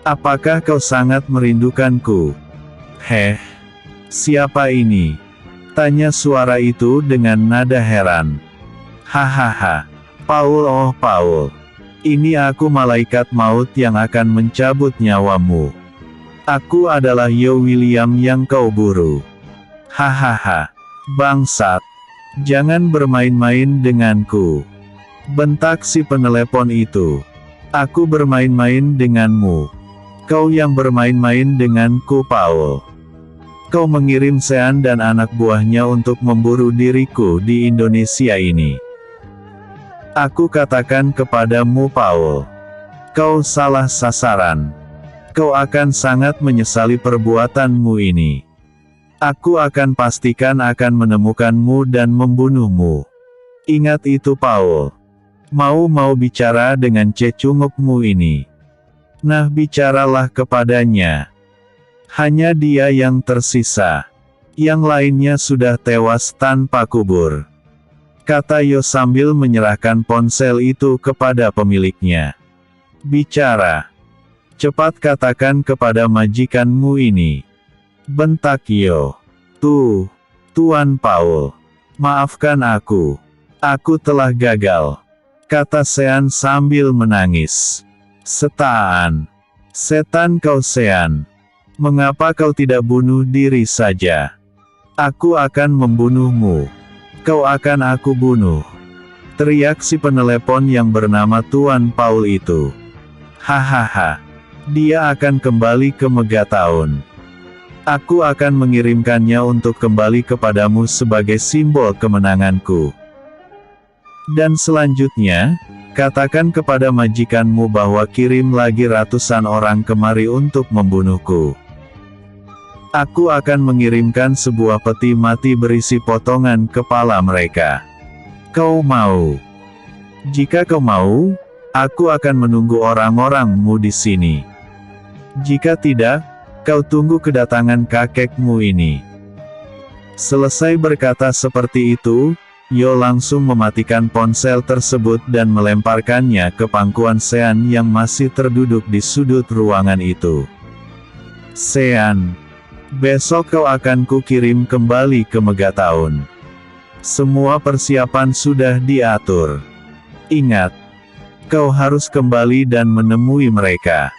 Apakah kau sangat merindukanku? Siapa ini? Tanya suara itu dengan nada heran. Hahaha. Paul, oh Paul. Ini aku malaikat maut yang akan mencabut nyawamu. Aku adalah Yo William yang kau buru. Hahaha. Bangsat. Jangan bermain-main denganku. Bentak si penelepon itu. Aku bermain-main denganmu. Kau yang bermain-main denganku Paul. Kau mengirim Sean dan anak buahnya untuk memburu diriku di Indonesia ini. Aku katakan kepadamu Paul. Kau salah sasaran. Kau akan sangat menyesali perbuatanmu ini. Aku akan pastikan akan menemukanmu dan membunuhmu. Ingat itu Paul. Mau bicara dengan cecungukmu ini. Nah bicaralah kepadanya. Hanya dia yang tersisa. Yang lainnya sudah tewas tanpa kubur. Kata Yo sambil menyerahkan ponsel itu kepada pemiliknya. Bicara. Cepat katakan kepada majikanmu ini. Bentak Yo. Tuan Paul. Maafkan aku. Aku telah gagal. Kata Sean sambil menangis. Setan kau Sean. Mengapa kau tidak bunuh diri saja? Aku akan membunuhmu. Kau akan aku bunuh. Teriak si penelepon yang bernama Tuan Paul itu. Hahaha. Dia akan kembali ke Megaton. Aku akan mengirimkannya untuk kembali kepadamu sebagai simbol kemenanganku. Dan selanjutnya, katakan kepada majikanmu bahwa kirim lagi ratusan orang kemari untuk membunuhku. Aku akan mengirimkan sebuah peti mati berisi potongan kepala mereka. Kau mau? Jika kau mau, aku akan menunggu orang-orangmu di sini. Jika tidak, kau tunggu kedatangan kakekmu ini. Selesai berkata seperti itu, Yo langsung mematikan ponsel tersebut dan melemparkannya ke pangkuan Sean yang masih terduduk di sudut ruangan itu. Sean, besok kau akan kukirim kembali ke Megaton. Semua persiapan sudah diatur. Ingat, kau harus kembali dan menemui mereka.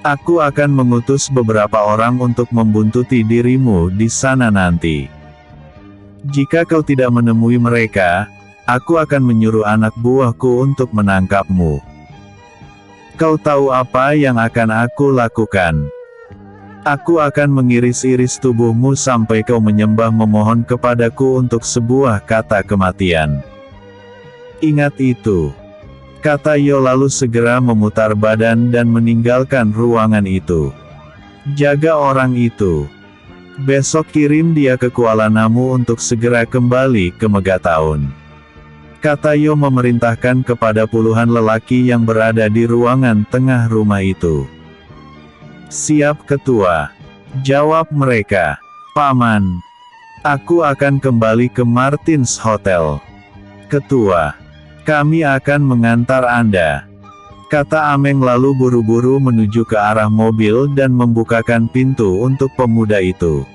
Aku akan mengutus beberapa orang untuk membuntuti dirimu di sana nanti. Jika kau tidak menemui mereka, aku akan menyuruh anak buahku untuk menangkapmu. Kau tahu apa yang akan aku lakukan? Aku akan mengiris-iris tubuhmu sampai kau menyembah memohon kepadaku untuk sebuah kata kematian. Ingat itu. Kata Yo lalu segera memutar badan dan meninggalkan ruangan itu. Jaga orang itu. Besok kirim dia ke Kuala Namu untuk segera kembali ke Megaton. Kata Yo memerintahkan kepada puluhan lelaki yang berada di ruangan tengah rumah itu. Siap ketua. Jawab mereka. Paman. Aku akan kembali ke Martins Hotel. Ketua. Kami akan mengantar Anda. Kata Ameng lalu buru-buru menuju ke arah mobil dan membukakan pintu untuk pemuda itu.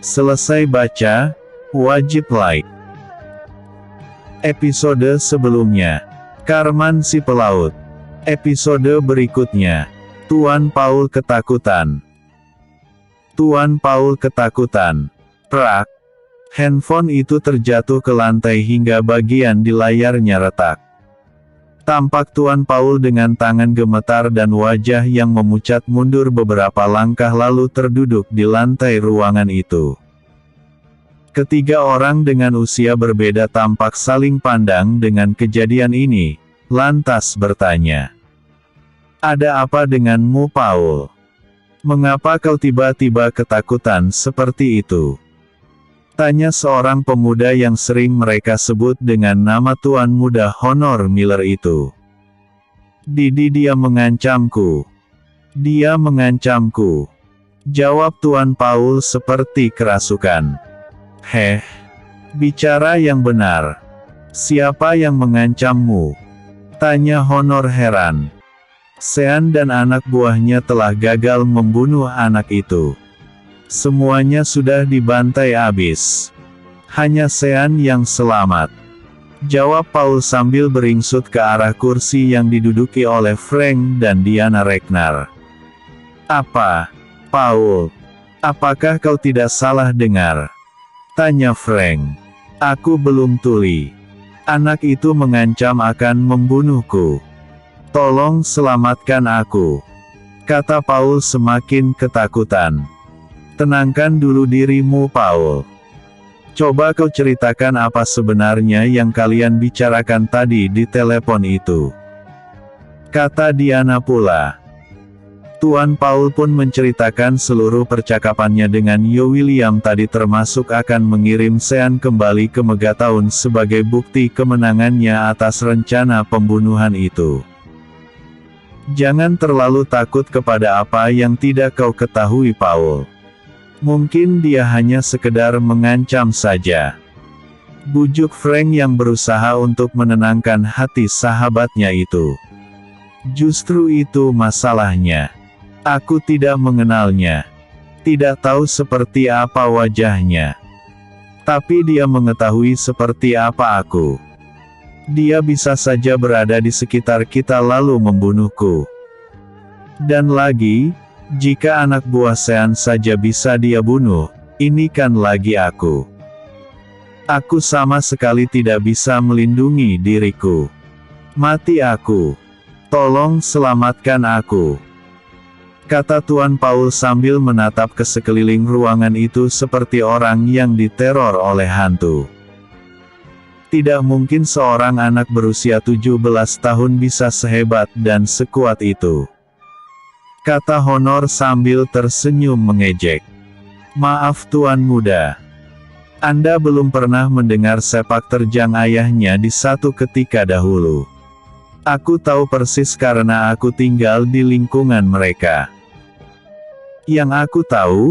Selesai baca, wajib like. Episode sebelumnya. Karman si Pelaut. Episode berikutnya. Tuan Paul ketakutan. Tuan Paul ketakutan. Prak. Handphone itu terjatuh ke lantai hingga bagian di layarnya retak. Tampak Tuan Paul dengan tangan gemetar dan wajah yang memucat mundur beberapa langkah lalu terduduk di lantai ruangan itu. Ketiga orang dengan usia berbeda tampak saling pandang dengan kejadian ini, lantas bertanya. Ada apa denganmu Paul? Mengapa kau tiba-tiba ketakutan seperti itu? Tanya seorang pemuda yang sering mereka sebut dengan nama Tuan Muda Honor Miller itu. Dia mengancamku. Dia mengancamku. Jawab Tuan Paul seperti kerasukan. Bicara yang benar. Siapa yang mengancammu? Tanya Honor heran. Sean dan anak buahnya telah gagal membunuh anak itu. Semuanya sudah dibantai habis. Hanya Sean yang selamat. Jawab Paul sambil beringsut ke arah kursi yang diduduki oleh Frank dan Diana Ragnar. Apa, Paul? Apakah kau tidak salah dengar? Tanya Frank. Aku belum tuli. Anak itu mengancam akan membunuhku. Tolong selamatkan aku. Kata Paul semakin ketakutan. Tenangkan dulu dirimu Paul. Coba kau ceritakan apa sebenarnya yang kalian bicarakan tadi di telepon itu. Kata Diana pula. Tuan Paul pun menceritakan seluruh percakapannya dengan Yo William tadi termasuk akan mengirim Sean kembali ke Megaton sebagai bukti kemenangannya atas rencana pembunuhan itu. Jangan terlalu takut kepada apa yang tidak kau ketahui Paul. Mungkin dia hanya sekedar mengancam saja. Bujuk Frank yang berusaha untuk menenangkan hati sahabatnya itu. Justru itu masalahnya. Aku tidak mengenalnya. Tidak tahu seperti apa wajahnya. Tapi dia mengetahui seperti apa aku. Dia bisa saja berada di sekitar kita lalu membunuhku. Dan lagi, jika anak buah Sean saja bisa dia bunuh, ini kan lagi aku. Aku sama sekali tidak bisa melindungi diriku. Mati aku. Tolong selamatkan aku. Kata Tuan Paul sambil menatap ke sekeliling ruangan itu seperti orang yang diteror oleh hantu. Tidak mungkin seorang anak berusia 17 tahun bisa sehebat dan sekuat itu. kata Honor sambil tersenyum mengejek. Maaf Tuan Muda. Anda belum pernah mendengar sepak terjang ayahnya di satu ketika dahulu. Aku tahu persis karena aku tinggal di lingkungan mereka. Yang aku tahu,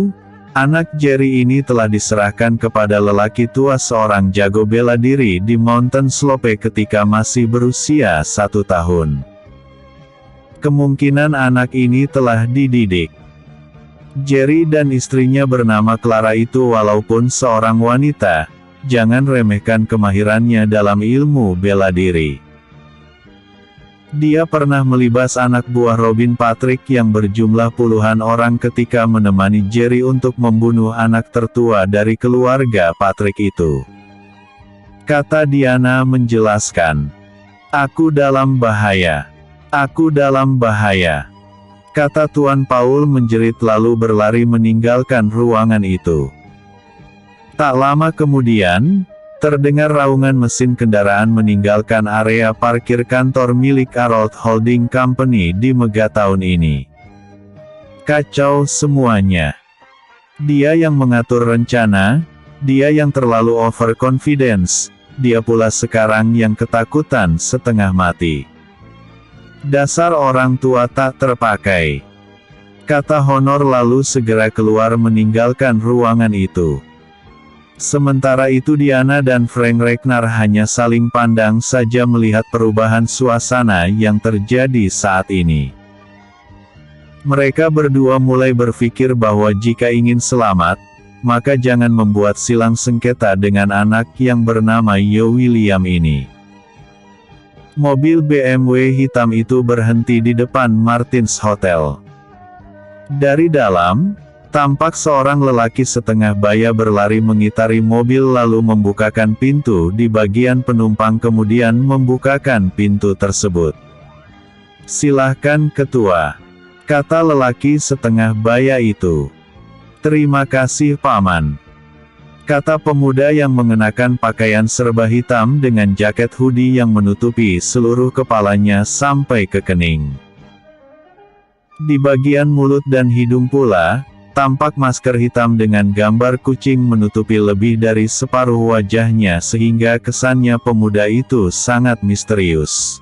anak Jerry ini telah diserahkan kepada lelaki tua seorang jago bela diri di Mountain Slope ketika masih berusia 1 tahun. Kemungkinan anak ini telah dididik. Jerry dan istrinya bernama Clara itu walaupun seorang wanita, jangan remehkan kemahirannya dalam ilmu bela diri. Dia pernah melibas anak buah Robin Patrick yang berjumlah puluhan orang ketika menemani Jerry untuk membunuh anak tertua dari keluarga Patrick itu. Kata Diana menjelaskan. Aku dalam bahaya. Aku dalam bahaya. Kata Tuan Paul menjerit lalu berlari meninggalkan ruangan itu. Tak lama kemudian, terdengar raungan mesin kendaraan meninggalkan area parkir kantor milik Arrold Holding Company di Megatown ini. Kacau semuanya. Dia yang mengatur rencana, dia yang terlalu overconfidence, dia pula sekarang yang ketakutan setengah mati. Dasar orang tua tak terpakai. Kata Honor lalu segera keluar meninggalkan ruangan itu. Sementara itu Diana dan Frank Ragnar hanya saling pandang saja melihat perubahan suasana yang terjadi saat ini. Mereka berdua mulai berpikir bahwa jika ingin selamat, maka jangan membuat silang sengketa dengan anak yang bernama Yo William ini. Mobil BMW hitam itu berhenti di depan Martin's Hotel. Dari dalam, tampak seorang lelaki setengah baya berlari mengitari mobil lalu membukakan pintu di bagian penumpang kemudian membukakan pintu tersebut. Silahkan ketua, kata lelaki setengah baya itu. Terima kasih Paman. Kata pemuda yang mengenakan pakaian serba hitam dengan jaket hoodie yang menutupi seluruh kepalanya sampai ke kening. Di bagian mulut dan hidung pula, tampak masker hitam dengan gambar kucing menutupi lebih dari separuh wajahnya sehingga kesannya pemuda itu sangat misterius.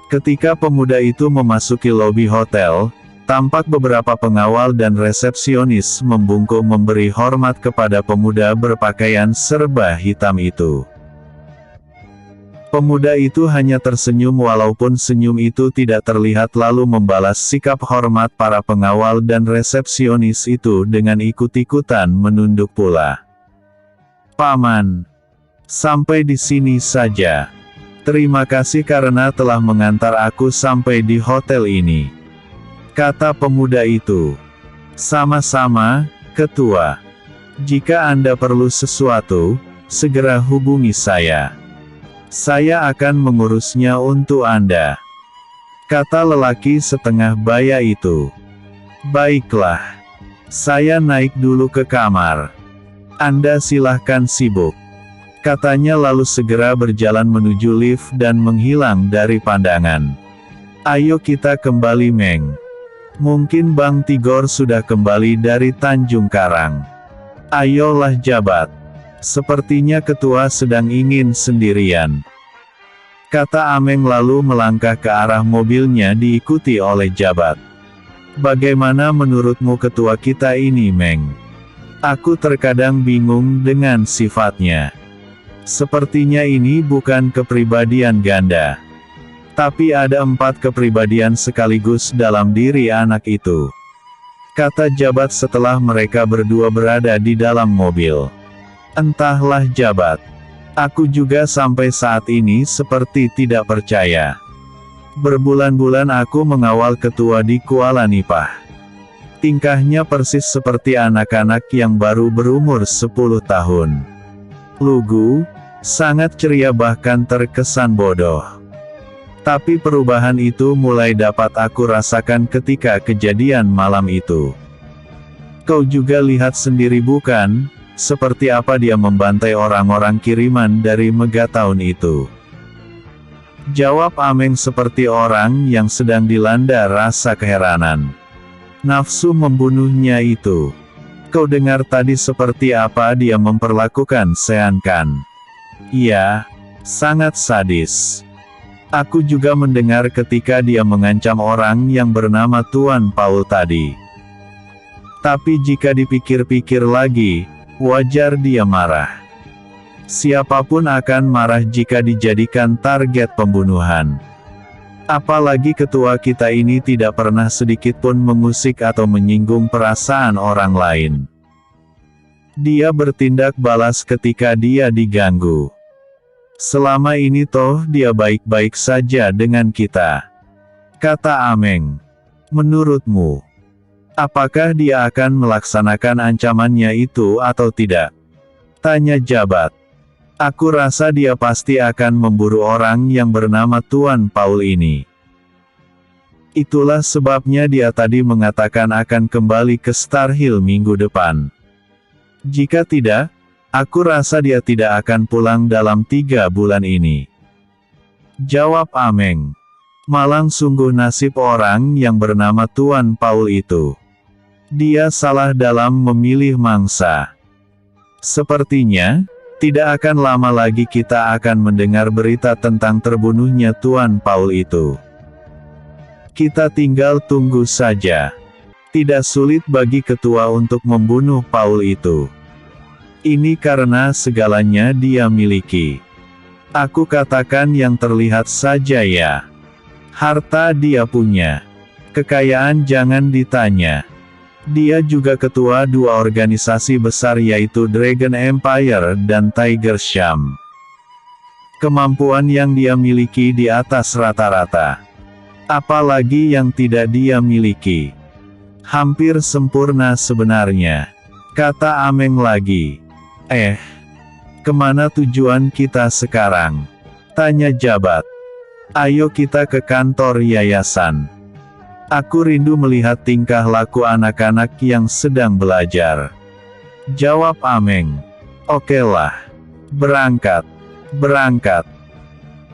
Ketika pemuda itu memasuki lobi hotel, tampak beberapa pengawal dan resepsionis membungkuk memberi hormat kepada pemuda berpakaian serba hitam itu. Pemuda itu hanya tersenyum walaupun senyum itu tidak terlihat lalu membalas sikap hormat para pengawal dan resepsionis itu dengan ikut-ikutan menunduk pula. Paman, sampai di sini saja. Terima kasih karena telah mengantar aku sampai di hotel ini. Kata pemuda itu. Sama-sama, ketua. Jika Anda perlu sesuatu, segera hubungi saya. Saya akan mengurusnya untuk Anda. Kata lelaki setengah baya itu. Baiklah. Saya naik dulu ke kamar. Anda silahkan sibuk. Katanya lalu segera berjalan menuju lift dan menghilang dari pandangan. Ayo kita kembali Meng. Mungkin Bang Tigor sudah kembali dari Tanjung Karang. Ayolah Jabat. Sepertinya ketua sedang ingin sendirian. Kata Ameng lalu melangkah ke arah mobilnya diikuti oleh Jabat. Bagaimana menurutmu ketua kita ini Meng? Aku terkadang bingung dengan sifatnya. Sepertinya ini bukan kepribadian ganda. Tapi ada 4 kepribadian sekaligus dalam diri anak itu. Kata Jabat setelah mereka berdua berada di dalam mobil. Entahlah Jabat. Aku juga sampai saat ini seperti tidak percaya. Berbulan-bulan aku mengawal ketua di Kuala Nipah. Tingkahnya persis seperti anak-anak yang baru berumur 10 tahun. Lugu, sangat ceria bahkan terkesan bodoh. Tapi perubahan itu mulai dapat aku rasakan ketika kejadian malam itu. Kau juga lihat sendiri bukan, seperti apa dia membantai orang-orang kiriman dari Megatown itu. Jawab Ameng seperti orang yang sedang dilanda rasa keheranan. Nafsu membunuhnya itu. Kau dengar tadi seperti apa dia memperlakukan Sean Kan? Iya, sangat sadis. Aku juga mendengar ketika dia mengancam orang yang bernama Tuan Paul tadi. Tapi jika dipikir-pikir lagi, wajar dia marah. Siapapun akan marah jika dijadikan target pembunuhan. Apalagi ketua kita ini tidak pernah sedikitpun mengusik atau menyinggung perasaan orang lain. Dia bertindak balas ketika dia diganggu. Selama ini toh dia baik-baik saja dengan kita. Kata Ameng. Menurutmu, apakah dia akan melaksanakan ancamannya itu atau tidak? Tanya Jabat. Aku rasa dia pasti akan memburu orang yang bernama Tuan Paul ini. Itulah sebabnya dia tadi mengatakan akan kembali ke Star Hill minggu depan. Jika tidak, aku rasa dia tidak akan pulang dalam 3 bulan ini. Jawab Ameng. Malang sungguh nasib orang yang bernama Tuan Paul itu. Dia salah dalam memilih mangsa. Sepertinya, tidak akan lama lagi kita akan mendengar berita tentang terbunuhnya Tuan Paul itu. Kita tinggal tunggu saja. Tidak sulit bagi ketua untuk membunuh Paul itu. Ini karena segalanya dia miliki. Aku katakan yang terlihat saja ya. Harta dia punya. Kekayaan jangan ditanya. Dia juga ketua 2 organisasi besar yaitu Dragon Empire dan Tiger Sham. Kemampuan yang dia miliki di atas rata-rata. Apalagi yang tidak dia miliki. Hampir sempurna sebenarnya. Kata Ameng lagi. Kemana tujuan kita sekarang? Tanya Jabat. Ayo kita ke kantor yayasan. Aku rindu melihat tingkah laku anak-anak yang sedang belajar. Jawab Ameng. Okelah. Berangkat. Berangkat.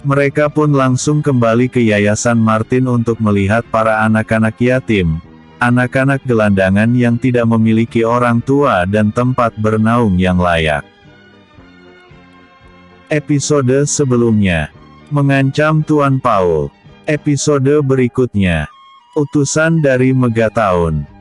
Mereka pun langsung kembali ke Yayasan Martin untuk melihat para anak-anak yatim, anak-anak gelandangan yang tidak memiliki orang tua dan tempat bernaung yang layak. Episode sebelumnya. Mengancam Tuan Paul. Episode berikutnya. Utusan dari Megatown.